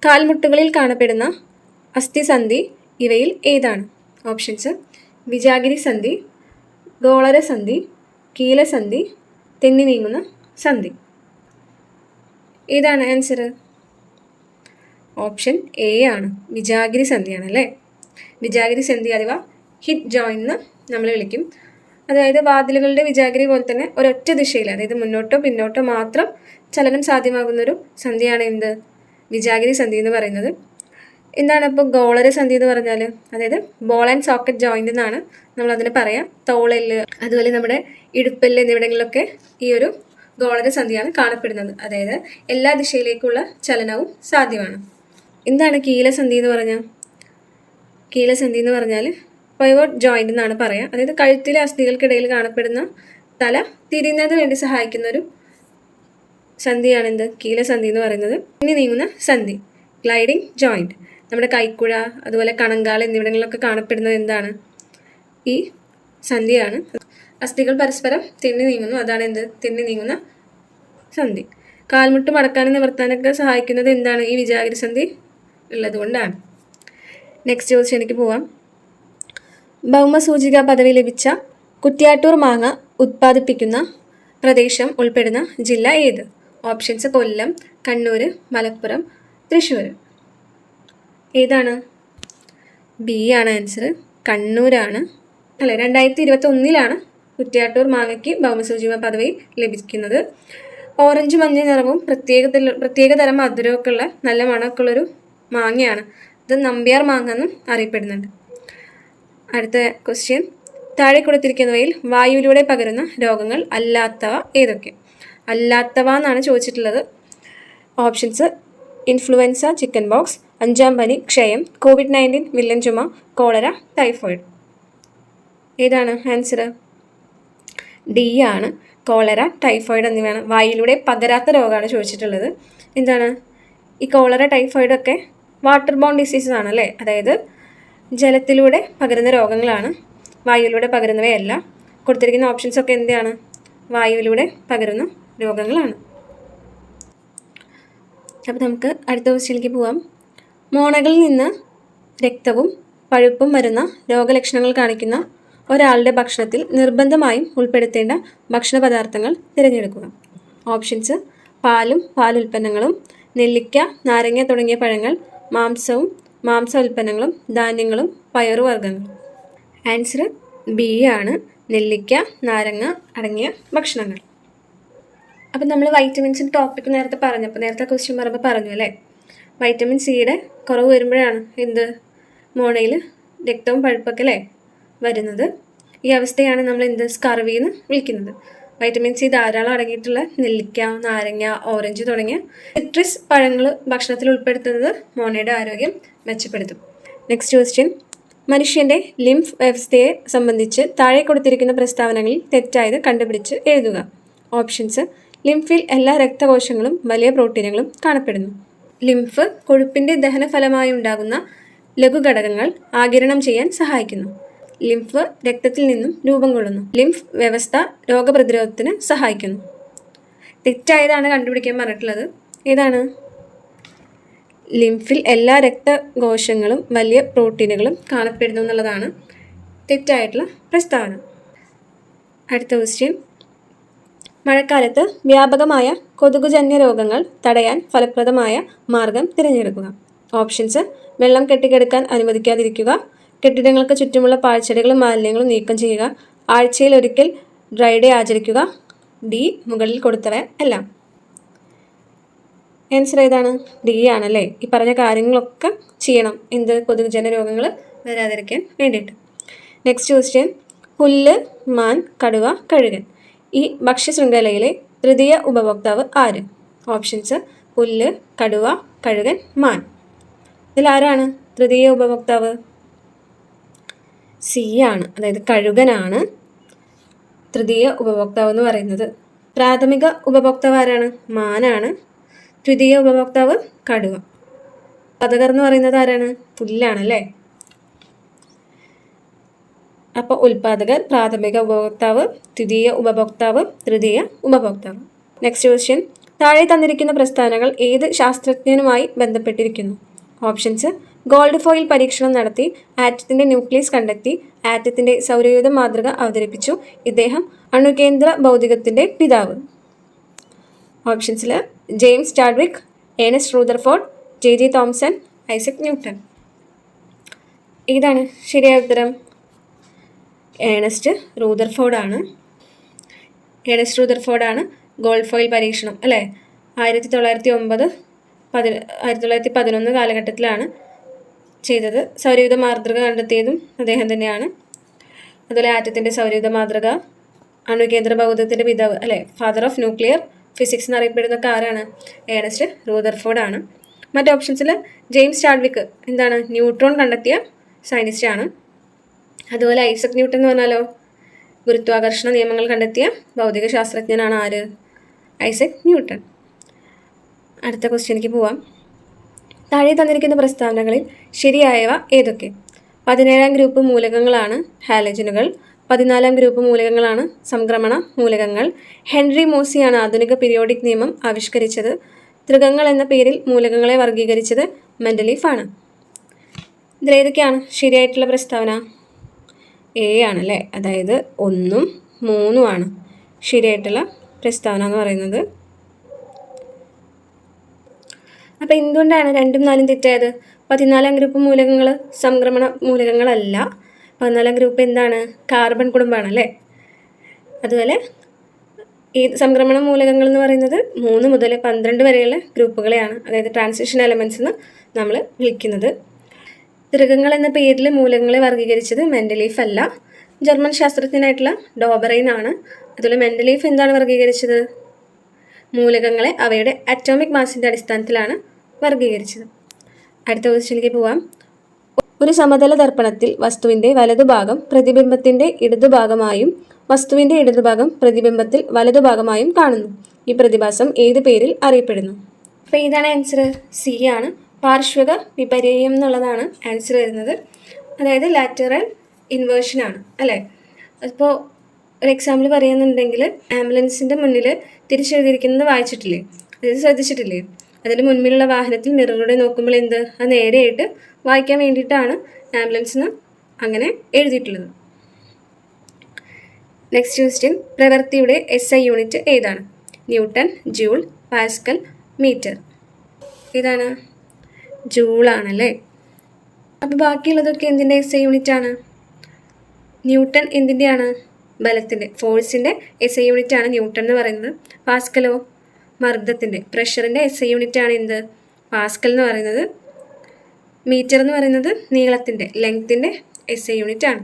കാൽമുട്ടുകളിൽ കാണപ്പെടുന്ന അസ്ഥിസന്ധി ഇവയിൽ ഏതാണ്? ഓപ്ഷൻസ് വിജാഗിരി സന്ധി, ഗോളരസന്ധി, കീലസന്ധി, തെന്നി നീങ്ങുന്ന സന്ധി. ഏതാണ് ആൻസർ? ഓപ്ഷൻ എ ആണ്, വിജാഗിരി സന്ധിയാണ് അല്ലേ. വിജാഗിരി സന്ധി അഥവാ ഹിപ്പ് ജോയിൻ എന്ന് നമ്മൾ വിളിക്കും. അതായത് വാതിലുകളുടെ വിജാഗിരി പോലെ തന്നെ ഒരൊറ്റ ദിശയിൽ, അതായത് മുന്നോട്ടോ പിന്നോട്ടോ മാത്രം ചലനം സാധ്യമാകുന്നൊരു സന്ധിയാണ് എന്ത്, വിജാഗിരി സന്ധി എന്ന് പറയുന്നത്. എന്താണ് അപ്പോൾ ഗോളര സന്ധി എന്ന് പറഞ്ഞാൽ, അതായത് ബോൾ ആൻഡ് സോക്കറ്റ് ജോയിൻ്റ് എന്നാണ് നമ്മളതിന് പറയാം. തോളെല്ല്, അതുപോലെ നമ്മുടെ ഇടുപ്പെല്ല് എന്നിവിടങ്ങളിലൊക്കെ ഈ ഒരു ഗോളര സന്ധിയാണ് കാണപ്പെടുന്നത്. അതായത് എല്ലാ ദിശയിലേക്കുള്ള ചലനവും സാധ്യമാണ്. എന്താണ് കീലസന്ധി എന്ന് പറഞ്ഞാൽ? കീലസന്ധി എന്ന് പറഞ്ഞാൽ പൈവോട്ട് ജോയിൻ്റ് എന്നാണ് പറയുക. അതായത് കഴുത്തിലെ അസ്ഥികൾക്കിടയിൽ കാണപ്പെടുന്ന തല തിരിയുന്നതിന് വേണ്ടി സഹായിക്കുന്ന ഒരു സന്ധിയാണ് എന്ത്, കീലസന്ധി എന്ന് പറയുന്നത്. ഇനി നീങ്ങുന്ന സന്ധി ഗ്ലൈഡിങ് ജോയിൻറ്റ്. നമ്മുടെ കൈക്കുഴ, അതുപോലെ കണങ്കാൽ എന്നിവിടങ്ങളിലൊക്കെ കാണപ്പെടുന്നത് എന്താണ്, ഈ സന്ധിയാണ്. അസ്ഥികൾ പരസ്പരം തിന്നി നീങ്ങുന്നു, അതാണ് എന്ത്, തിന്നി നീങ്ങുന്ന സന്ധി. കാൽമുട്ട് മടക്കാനും നിവർത്താനൊക്കെ സഹായിക്കുന്നത് എന്താണ്, ഈ വിജാഗിരി സന്ധി ഉള്ളതുകൊണ്ടാണ്. നെക്സ്റ്റ് ക്വസ്റ്റ്യനിലേക്ക് പോവാം. ഭൗമസൂചിക പദവി ലഭിച്ച കുറ്റ്യാട്ടൂർ മാങ്ങ ഉത്പാദിപ്പിക്കുന്ന പ്രദേശം ഉൾപ്പെടുന്ന ജില്ല ഏത്? ഓപ്ഷൻസ് കൊല്ലം, കണ്ണൂർ, മലപ്പുറം, തൃശ്ശൂർ. ഏതാണ്? ബി ആണ് ആൻസർ, കണ്ണൂരാണ്. അല്ലെ, 2021 കുറ്റ്യാട്ടൂർ മാങ്ങയ്ക്ക് ഭൗമസൂചിക പദവി ലഭിക്കുന്നത്. ഓറഞ്ച് മഞ്ഞ നിറവും പ്രത്യേകതരം മധുരമൊക്കെ ഉള്ള നല്ല മണമൊക്കെ ഉള്ളൊരു മാങ്ങയാണ്. ഇത് നമ്പ്യാർ മാങ്ങ എന്നും അറിയപ്പെടുന്നുണ്ട്. അടുത്ത ക്വസ്റ്റ്യൻ, താഴെ കൊടുത്തിരിക്കുന്നവയിൽ വായുവിലൂടെ പകരുന്ന രോഗങ്ങൾ അല്ലാത്തവ ഏതൊക്കെ? അല്ലാത്തവ എന്നാണ് ചോദിച്ചിട്ടുള്ളത്. ഓപ്ഷൻസ് ഇൻഫ്ലുവൻസ, ചിക്കൻ ബോക്സ്, 5-ാം പനി, ക്ഷയം, COVID-19, വില്ലൻ ചുമ, കോളറ, ടൈഫോയിഡ്. ഏതാണ് ആൻസർ? ഡി ആണ്, കോളറ, ടൈഫോയിഡ് എന്നിവയാണ് വായുവിലൂടെ പകരാത്ത രോഗമാണ് ചോദിച്ചിട്ടുള്ളത്. എന്താണ് ഈ കോളറ, ടൈഫോയിഡൊക്കെ വാട്ടർ ബോൺ ഡിസീസസ് ആണ് അല്ലേ. അതായത് ജലത്തിലൂടെ പകരുന്ന രോഗങ്ങളാണ്, വായുവിലൂടെ പകരുന്നവയല്ല. കൊടുത്തിരിക്കുന്ന ഓപ്ഷൻസൊക്കെ എന്താണ്, വായുവിലൂടെ പകരുന്ന രോഗങ്ങളാണ്. അപ്പോൾ നമുക്ക് അടുത്ത ക്വസ്റ്റ്യനിലേക്ക് പോവാം. മോണകളിൽ നിന്ന് രക്തവും പഴുപ്പും വരുന്ന രോഗലക്ഷണങ്ങൾ കാണിക്കുന്ന ഒരാളുടെ ഭക്ഷണത്തിൽ നിർബന്ധമായും ഉൾപ്പെടുത്തേണ്ട ഭക്ഷണ പദാർത്ഥങ്ങൾ തിരഞ്ഞെടുക്കുക. ഓപ്ഷൻസ് പാലും പാലുൽപ്പന്നങ്ങളും, നെല്ലിക്ക, നാരങ്ങ തുടങ്ങിയ പഴങ്ങൾ, മാംസവും മാംസ ഉൽപ്പന്നങ്ങളും, ധാന്യങ്ങളും, പയറുവർഗ്ഗങ്ങളും. ആൻസർ ബി ആണ്, നെല്ലിക്ക, നാരങ്ങ അടങ്ങിയ ഭക്ഷണങ്ങൾ. അപ്പം നമ്മൾ വൈറ്റമിൻസിൻ്റെ ടോപ്പിക് നേരത്തെ ക്വസ്റ്റ്യൻ പറയുമ്പോൾ പറഞ്ഞു അല്ലേ. വൈറ്റമിൻ സിയുടെ കുറവ് വരുമ്പോഴാണ് എന്ത്, മോണയിൽ രക്തവും പഴുപ്പൊക്കെ അല്ലേ വരുന്നത്. ഈ അവസ്ഥയാണ് നമ്മൾ എന്ത്, സ്കർവി എന്ന് വിളിക്കുന്നത്. വൈറ്റമിൻ സി ധാരാളം അടങ്ങിയിട്ടുള്ള നെല്ലിക്ക, നാരങ്ങ, ഓറഞ്ച് തുടങ്ങിയ സിട്രസ് പഴങ്ങൾ ഭക്ഷണത്തിൽ ഉൾപ്പെടുത്തുന്നത് മോണയുടെ ആരോഗ്യം മെച്ചപ്പെടുത്തും. നെക്സ്റ്റ് ക്വസ്റ്റ്യൻ, മനുഷ്യൻ്റെ ലിംഫ് വ്യവസ്ഥയെ സംബന്ധിച്ച് താഴെ കൊടുത്തിരിക്കുന്ന പ്രസ്താവനകളിൽ തെറ്റായത് കണ്ടുപിടിച്ച് എഴുതുക. ഓപ്ഷൻസ് ലിംഫിൽ എല്ലാ രക്തകോശങ്ങളും വലിയ പ്രോട്ടീനുകളും കാണപ്പെടുന്നു. ലിംഫ് കൊഴുപ്പിൻ്റെ ദഹനഫലമായി ഉണ്ടാകുന്ന ലഘുഘടകങ്ങൾ ആഗിരണം ചെയ്യാൻ സഹായിക്കുന്നു. ലിംഫ് രക്തത്തിൽ നിന്നും രൂപം കൊള്ളുന്നു. ലിംഫ് വ്യവസ്ഥ രോഗപ്രതിരോധത്തിന് സഹായിക്കുന്നു. തെറ്റായതാണ് കണ്ടുപിടിക്കാൻ പറഞ്ഞിട്ടുള്ളത്. ഏതാണ്? ലിംഫിൽ എല്ലാ രക്തകോശങ്ങളും വലിയ പ്രോട്ടീനുകളും കാണപ്പെടുന്നു എന്നുള്ളതാണ് തെറ്റായിട്ടുള്ള പ്രസ്താവന. അടുത്ത ക്വസ്റ്റ്യൻ, മഴക്കാലത്ത് വ്യാപകമായ കൊതുകുജന്യ രോഗങ്ങൾ തടയാൻ ഫലപ്രദമായ മാർഗം തിരഞ്ഞെടുക്കുക. ഓപ്ഷൻസ് വെള്ളം കെട്ടിക്കിടക്കാൻ അനുവദിക്കാതിരിക്കുക, കെട്ടിടങ്ങൾക്ക് ചുറ്റുമുള്ള പാഴ്ചെടികളും മാലിന്യങ്ങളും നീക്കം ചെയ്യുക, ആഴ്ചയിൽ ഒരിക്കൽ ഡ്രൈ ഡേ ആചരിക്കുക. ഡി മുകളിൽ കൊടുത്തവ എല്ലാം. ആൻസർ ഏതാണ്? ഡി ആണല്ലേ. ഈ പറഞ്ഞ കാര്യങ്ങളൊക്കെ ചെയ്യണം, എന്ത്, കൊതുകുജന്യ രോഗങ്ങൾ വരാതിരിക്കാൻ വേണ്ടിയിട്ട്. നെക്സ്റ്റ് ക്വസ്റ്റ്യൻ, പുല്ല്, മാൻ, കടുവ, കഴുകൻ. ഈ ഭക്ഷ്യശൃംഖലയിലെ തൃതീയ ഉപഭോക്താവ് ആര്? ഓപ്ഷൻസ് പുല്ല്, കടുവ, കഴുകൻ, മാൻ. ഇതിലാരാണ് തൃതീയ ഉപഭോക്താവ്? സി ആണ്, അതായത് കഴുകനാണ് തൃതീയ ഉപഭോക്താവ് എന്ന് പറയുന്നത്. പ്രാഥമിക ഉപഭോക്താവ് ആരാണ്? മാനാണ്. ദ്വിതീയ ഉപഭോക്താവ് കടുവ. ഉൽപാദകർ എന്ന് പറയുന്നത് ആരാണ്? പുല്ലാണല്ലേ. അപ്പോൾ ഉൽപാദകർ, പ്രാഥമിക ഉപഭോക്താവ്, ദ്വിതീയ ഉപഭോക്താവ്, തൃതീയ ഉപഭോക്താവ്. നെക്സ്റ്റ് ക്വസ്റ്റ്യൻ, താഴെ തന്നിരിക്കുന്ന പ്രസ്താവനകൾ ഏത് ശാസ്ത്രജ്ഞനുമായി ബന്ധപ്പെട്ടിരിക്കുന്നു? ഓപ്ഷൻസ് ഗോൾഡ് ഫോയിൽ പരീക്ഷണം നടത്തി ആറ്റത്തിൻ്റെ ന്യൂക്ലിയസ് കണ്ടെത്തി ആറ്റത്തിൻ്റെ സൗരയൂഥ മാതൃക അവതരിപ്പിച്ചു. ഇദ്ദേഹം അണുകേന്ദ്ര ഭൗതികത്തിൻ്റെ പിതാവ്. ഓപ്ഷൻസിൽ James Chadwick, Ernest Rutherford, J.J. Thomson, Isaac Newton. ഇതാണ് ശരിയായ ഉത്തരം. ഏണസ്റ്റ് റൂദർഫോർഡാണ്. ഏണസ്റ്റ് റൂദർഫോർഡാണ് ഗോൾഡ് ഫോയിൽ പരീക്ഷണം അല്ലേ 1911 കാലഘട്ടത്തിലാണ് ചെയ്തത്. സൗരയൂഥ മാതൃക കണ്ടെത്തിയതും അദ്ദേഹം തന്നെയാണ്. അതുപോലെ ആറ്റത്തിൻ്റെ സൗരയൂഥ മാതൃക, അണുകേന്ദ്ര ഭൗതികത്തിൻ്റെ പിതാവ് അല്ലേ, ഫാദർ ഓഫ് ന്യൂക്ലിയർ ഫിസിക്സ് എന്നറിയപ്പെടുന്നൊക്കെ ആരാണ്? ഏണസ്റ്റ് റൂദർഫോർഡാണ്. മറ്റ് ഓപ്ഷൻസിൽ ജെയിംസ് ചാഡ്വിക്ക് എന്താണ് ന്യൂട്രോൺ കണ്ടെത്തിയ സയൻറ്റിസ്റ്റാണ്. അതുപോലെ ഐസക് ന്യൂട്ടൺ എന്ന് പറഞ്ഞാലോ ഗുരുത്വാകർഷണ നിയമങ്ങൾ കണ്ടെത്തിയ ഭൗതിക ശാസ്ത്രജ്ഞനാണ് ആര്? Isaac Newton. അടുത്ത ക്വസ്റ്റ്യനിലേക്ക് പോവാം. താഴെ തന്നിരിക്കുന്ന പ്രസ്താവനകളിൽ ശരിയായവ ഏതൊക്കെ? 17-ാം ഗ്രൂപ്പ് മൂലകങ്ങളാണ് ഹാലജനുകൾ. 14-ാം ഗ്രൂപ്പ് മൂലകങ്ങളാണ് സംക്രമണ മൂലകങ്ങൾ. ഹെൻറി മോസിയാണ് ആധുനിക പീരിയോഡിക് നിയമം ആവിഷ്കരിച്ചത്. ത്രികങ്ങൾ എന്ന പേരിൽ മൂലകങ്ങളെ വർഗീകരിച്ചത് മെൻഡലീഫ് ആണ്. ഇതിലേതൊക്കെയാണ് ശരിയായിട്ടുള്ള പ്രസ്താവന? എ ആണല്ലേ, അതായത് 1ഉം 3ഉം ആണ് ശരിയായിട്ടുള്ള പ്രസ്താവന എന്ന് പറയുന്നത്. അപ്പോൾ എന്തുകൊണ്ടാണ് 2ഉം 4ഉം തെറ്റായത്? 14-ാം ഗ്രൂപ്പ് മൂലകങ്ങൾ സംക്രമണ മൂലകങ്ങളല്ല. 14-ാം ഗ്രൂപ്പ് എന്താണ്? കാർബൺ കുടുംബമാണ് അല്ലേ. അതുപോലെ ഈ സംക്രമണ മൂലകങ്ങൾ എന്ന് പറയുന്നത് 3 മുതൽ 12 വരെയുള്ള ഗ്രൂപ്പുകളെയാണ്, അതായത് ട്രാൻസിഷൻ എലമെൻറ്റ്സ് എന്ന് നമ്മൾ വിളിക്കുന്നത്. ത്രികങ്ങൾ എന്ന പേരിൽ മൂലകങ്ങളെ വർഗീകരിച്ചത് മെൻഡലീഫ് അല്ല, ജർമ്മൻ ശാസ്ത്രജ്ഞനായിട്ടുള്ള ഡോബറൈൻ ആണ്. അതുപോലെ മെൻഡലീഫ് എന്താണ് വർഗീകരിച്ചത്? മൂലകങ്ങളെ അവയുടെ അറ്റോമിക് മാസിൻ്റെ അടിസ്ഥാനത്തിലാണ് വർഗീകരിച്ചത്. അടുത്ത ക്വസ്റ്റ്യനിലേക്ക് പോവാം. ഒരു സമതല ദർപ്പണത്തിൽ വസ്തുവിൻ്റെ വലതുഭാഗം പ്രതിബിംബത്തിൻ്റെ ഇടതുഭാഗമായും വസ്തുവിൻ്റെ ഇടതുഭാഗം പ്രതിബിംബത്തിൽ വലതുഭാഗമായും കാണുന്നു. ഈ പ്രതിഭാസം ഏത് പേരിൽ അറിയപ്പെടുന്നു? അപ്പോൾ ഇതാണ് ആൻസർ. സി ആണ്. പാർശ്വക വിപര്യം എന്നുള്ളതാണ് ആൻസർ വരുന്നത്. അതായത് ലാറ്ററൽ ഇൻവേർഷൻ ആണ് അല്ലേ. അപ്പോൾ ഒരു എക്സാമ്പിൾ പറയുന്നുണ്ടെങ്കിൽ ആംബുലൻസിൻ്റെ മുന്നിൽ തിരിച്ചെഴുതിയിരിക്കുന്നത് വായിച്ചിട്ടില്ലേ, അതായത് ശ്രദ്ധിച്ചിട്ടില്ലേ? അതിൻ്റെ മുൻപിലുള്ള വാഹനത്തിൽ മിററിലൂടെ നോക്കുമ്പോൾ എന്ത് അത് നേരെയായിട്ട് വായിക്കാൻ വേണ്ടിയിട്ടാണ് ആംബുലൻസിന് അങ്ങനെ എഴുതിയിട്ടുള്ളത്. Next question. പ്രവൃത്തിയുടെ SI യൂണിറ്റ് ഏതാണ്? Newton, joule, pascal, metre. ഇതാണ് ജൂളാണല്ലേ. അപ്പോൾ ബാക്കിയുള്ളതൊക്കെ എന്തിൻ്റെ SI യൂണിറ്റ് ആണ്? ന്യൂട്ടൺ എന്തിൻ്റെയാണ്? ബലത്തിൻ്റെ, ഫോഴ്സിൻ്റെ SI യൂണിറ്റ് ആണ് ന്യൂട്ടൺ എന്ന് പറയുന്നത്. പാസ്കലോ മർദ്ദത്തിൻ്റെ, പ്രഷറിൻ്റെ SI യൂണിറ്റ് ആണ് എന്ത്? പാസ്കൽ എന്ന് പറയുന്നത്. മീറ്റർ എന്ന് പറയുന്നത് നീളത്തിൻ്റെ, ലെങ്ത്തിൻ്റെ SI യൂണിറ്റ് ആണ്.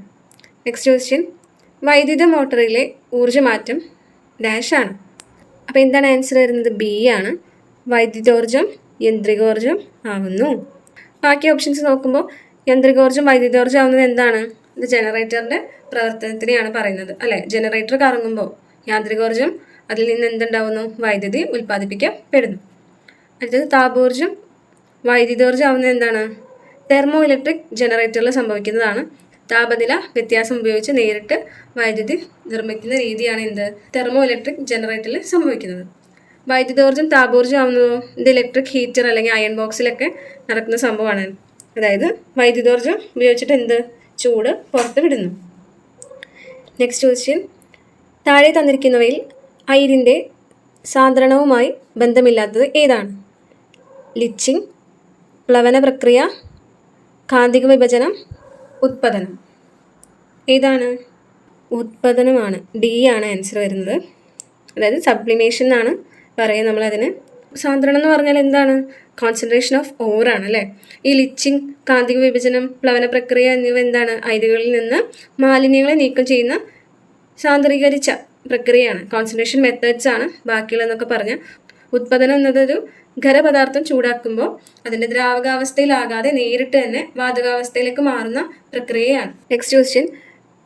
Next question. വൈദ്യുത മോട്ടറിലെ ഊർജ്ജമാറ്റം ഡാഷ് ആണ്. അപ്പോൾ എന്താണ് ആൻസർ വരുന്നത്? ബി ആണ്. വൈദ്യുതോർജ്ജം യന്ത്രികോർജ്ജം ആവുന്നു. ബാക്കി ഓപ്ഷൻസ് നോക്കുമ്പോൾ യന്ത്രികോർജ്ജം വൈദ്യുതോർജ്ജം ആവുന്നത് എന്താണ്? ഇത് ജനറേറ്ററിൻ്റെ പ്രവർത്തനത്തിനെയാണ് പറയുന്നത് അല്ലേ. ജനറേറ്റർ കറങ്ങുമ്പോൾ യാന്ത്രികോർജ്ജം അതിൽ നിന്ന് എന്തുണ്ടാവുന്നു? വൈദ്യുതി ഉൽപ്പാദിപ്പിക്കപ്പെടുന്നു. അടുത്തത് താപോർജ്ജം വൈദ്യുതോർജ്ജം ആവുന്നത് എന്താണ്? തെർമോ ഇലക്ട്രിക് ജനറേറ്ററിൽ സംഭവിക്കുന്നതാണ്. താപനില വ്യത്യാസം ഉപയോഗിച്ച് നേരിട്ട് വൈദ്യുതി നിർമ്മിക്കുന്ന രീതിയാണ് എന്ത്? തെർമോ ഇലക്ട്രിക് ജനറേറ്ററിൽ സംഭവിക്കുന്നത്. വൈദ്യുതോർജ്ജം താപോർജ്ജം ആവുന്നതോ ഇത് ഇലക്ട്രിക് ഹീറ്റർ അല്ലെങ്കിൽ അയൺ ബോക്സിലൊക്കെ നടക്കുന്ന സംഭവമാണ്. അതായത് വൈദ്യുതോർജ്ജം ഉപയോഗിച്ചിട്ട് എന്ത് ചൂട് പുറത്ത് വിടുന്നു. Next question. താഴെ തന്നിരിക്കുന്നവയിൽ അയിരിൻ്റെ സാന്ദ്രണവുമായി ബന്ധമില്ലാത്തത് ഏതാണ്? ലിച്ചിങ്, പ്ലവന പ്രക്രിയ, കാന്തിക വിഭജനം, ഉത്പതനം. ഏതാണ്? ഉത്പതനമാണ്. ഡി ആണ് ആൻസർ വരുന്നത്. അതായത് സബ്ലിമേഷൻ എന്നാണ് പറയുക നമ്മളതിന്. സാന്ദ്രണം എന്ന് പറഞ്ഞാൽ എന്താണ്? കോൺസെൻട്രേഷൻ ഓഫ് ഓർ ആണ് അല്ലേ. ഈ ലിച്ചിങ്, കാന്തിക വിഭജനം, പ്ലവന പ്രക്രിയ എന്നിവ എന്താണ്? അയിരുകളിൽ നിന്ന് മാലിന്യങ്ങളെ നീക്കം ചെയ്യുന്ന സാന്ദ്രീകരിച്ച പ്രക്രിയയാണ്. കോൺസെൻട്രേഷൻ മെത്തേഡ്സ് ആണ് ബാക്കിയുള്ളതെന്നൊക്കെ പറഞ്ഞ്. ഉത്പതനം എന്നതൊരു ഖരപദാർത്ഥം ചൂടാക്കുമ്പോൾ അതിൻ്റെ ദ്രാവകാവസ്ഥയിലാകാതെ നേരിട്ട് തന്നെ വാതകാവസ്ഥയിലേക്ക് മാറുന്ന പ്രക്രിയയാണ്. Next question.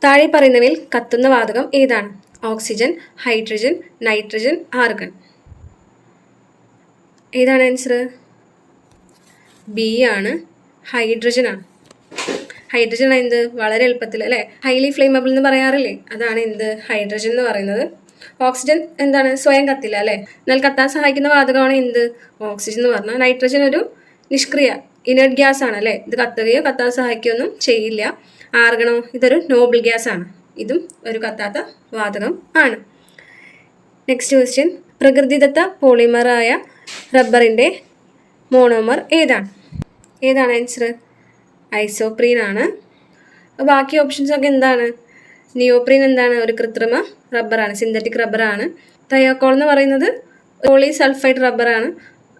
താഴെ പറയുന്നവയിൽ കത്തുന്ന വാതകം ഏതാണ്? Oxygen, hydrogen, nitrogen, argon. ഏതാണ് ആൻസർ? ബി ആണ്. ഹൈഡ്രജൻ ആണ്. ഹൈഡ്രജൻ എന്ത്? വളരെ എളുപ്പത്തിൽ അല്ലേ, ഹൈലി ഫ്ലെയിമബിൾ എന്ന് പറയാറില്ലേ, അതാണ് എന്ത്? ഹൈഡ്രജൻ എന്ന് പറയുന്നത്. ഓക്സിജൻ എന്താണ്? സ്വയം കത്തില്ല അല്ലേ, എന്നാൽ കത്താൻ സഹായിക്കുന്ന വാതകമാണ് എന്ത്? ഓക്സിജൻ എന്ന് പറഞ്ഞാൽ. നൈട്രജൻ ഒരു നിഷ്ക്രിയ ഇനേർട്ട് ഗ്യാസ് ആണ് അല്ലേ, ഇത് കത്തുകയോ കത്താൻ സഹായിക്കുകയൊന്നും ചെയ്യില്ല. ആർഗണോ ഇതൊരു നോബിൾ ഗ്യാസ് ആണ്, ഇതും ഒരു കത്താത്ത വാതകം ആണ്. Next question. പ്രകൃതിദത്ത പോളിമറായ റബ്ബറിൻ്റെ മോണോമർ ഏതാണ് ആൻസർ? ഐസോപ്രീൻ ആണ്. ബാക്കി ഓപ്ഷൻസ് ഒക്കെ എന്താണ്? നിയോപ്രീൻ എന്താണ്? ഒരു കൃത്രിമ റബ്ബറാണ്, സിന്തറ്റിക് റബ്ബറാണ്. തയോക്കോൾ എന്ന് പറയുന്നത് പോളിസൾഫൈഡ് റബ്ബറാണ്,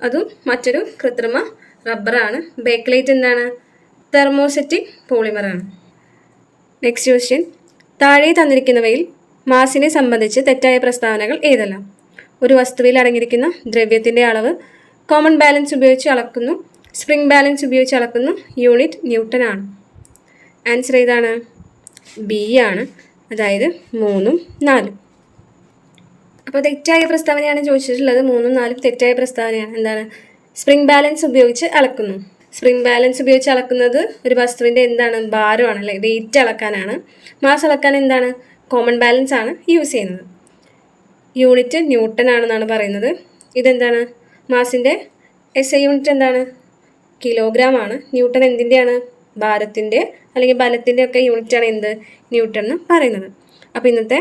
അതും മറ്റൊരു കൃത്രിമ റബ്ബറാണ്. ബേക്കലൈറ്റ് എന്താണ്? തെർമോസെറ്റിക് പോളിമറാണ്. നെക്സ്റ്റ് ക്വസ്റ്റ്യൻ, താഴെ തന്നിരിക്കുന്നവയിൽ മാസിനെ സംബന്ധിച്ച് തെറ്റായ പ്രസ്താവനകൾ ഏതെല്ലാം? ഒരു വസ്തുവിൽ അടങ്ങിയിരിക്കുന്ന ദ്രവ്യത്തിൻ്റെ അളവ് കോമൺ ബാലൻസ് ഉപയോഗിച്ച് അളക്കുന്നു, സ്പ്രിംഗ് ബാലൻസ് ഉപയോഗിച്ച് അളക്കുന്നു, യൂണിറ്റ് ന്യൂട്ടൺ ആണ്. ആൻസർ ഏതാണ്? ബി ആണ്, അതായത് 3ഉം 4ഉം. അപ്പോൾ തെറ്റായ പ്രസ്താവനയാണ് ചോദിച്ചിട്ടുള്ളത്. 3ഉം 4ഉം തെറ്റായ പ്രസ്താവനയാണ്. എന്താണ്? സ്പ്രിംഗ് ബാലൻസ് ഉപയോഗിച്ച് അളക്കുന്നു. സ്പ്രിംഗ് ബാലൻസ് ഉപയോഗിച്ച് അളക്കുന്നത് ഒരു വസ്തുവിൻ്റെ എന്താണ്? ഭാരമാണ്, അല്ലേ? വെയിറ്റ് അളക്കാനാണ്. മാസ് അളക്കാൻ എന്താണ്? കോമൺ ബാലൻസ് ആണ് യൂസ് ചെയ്യുന്നത്. യൂണിറ്റ് ന്യൂട്ടൺ ആണെന്നാണ് പറയുന്നത്. ഇതെന്താണ്? മാസിൻ്റെ SI യൂണിറ്റ് എന്താണ്? കിലോഗ്രാം ആണ്. ന്യൂട്ടൺ എന്തിൻ്റെയാണ്? ഭാരത്തിൻ്റെ അല്ലെങ്കിൽ ബലത്തിൻ്റെ ഒക്കെ യൂണിറ്റാണ് എന്ത്? ന്യൂട്ടൺ എന്ന് പറയുന്നത്. അപ്പോൾ ഇന്നത്തെ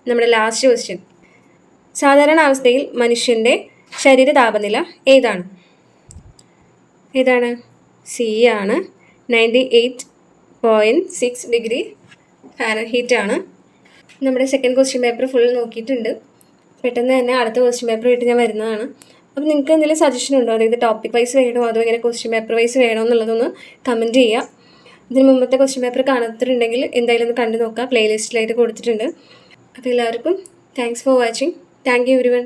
നമ്മുടെ ലാസ്റ്റ് ക്വസ്റ്റ്യൻ, സാധാരണ അവസ്ഥയിൽ മനുഷ്യൻ്റെ ശരീര താപനില ഏതാണ്? സി ആണ്, 98.6 ഡിഗ്രി ഫാരൻഹീറ്റ് ആണ്. നമ്മുടെ സെക്കൻഡ് ക്വസ്റ്റ്യൻ പേപ്പർ ഫുൾ നോക്കിയിട്ടുണ്ട്. പെട്ടെന്ന് തന്നെ അടുത്ത ക്വസ്റ്റ്യൻ പേപ്പർ ആയിട്ട് ഞാൻ വരുന്നതാണ്. അപ്പോൾ നിങ്ങൾക്ക് എന്തെങ്കിലും സജഷൻ ഉണ്ടോ? അതായത് ടോപ്പിക് വൈസ് വേണോ അതോ ഇങ്ങനെ ക്വസ്റ്റ്യൻ പേപ്പർ വൈസ് വേണോ എന്നുള്ളതൊന്ന് കമൻറ്റ് ചെയ്യുക. ഇതിന് മുമ്പത്തെ ക്വസ്റ്റ്യൻ പേപ്പർ കാണാത്തിട്ടുണ്ടെങ്കിൽ എന്തായാലും ഒന്ന് കണ്ടു നോക്കുക, പ്ലേലിസ്റ്റിലായിട്ട് കൊടുത്തിട്ടുണ്ട്. അപ്പോൾ എല്ലാവർക്കും thanks for watching. Thank you everyone.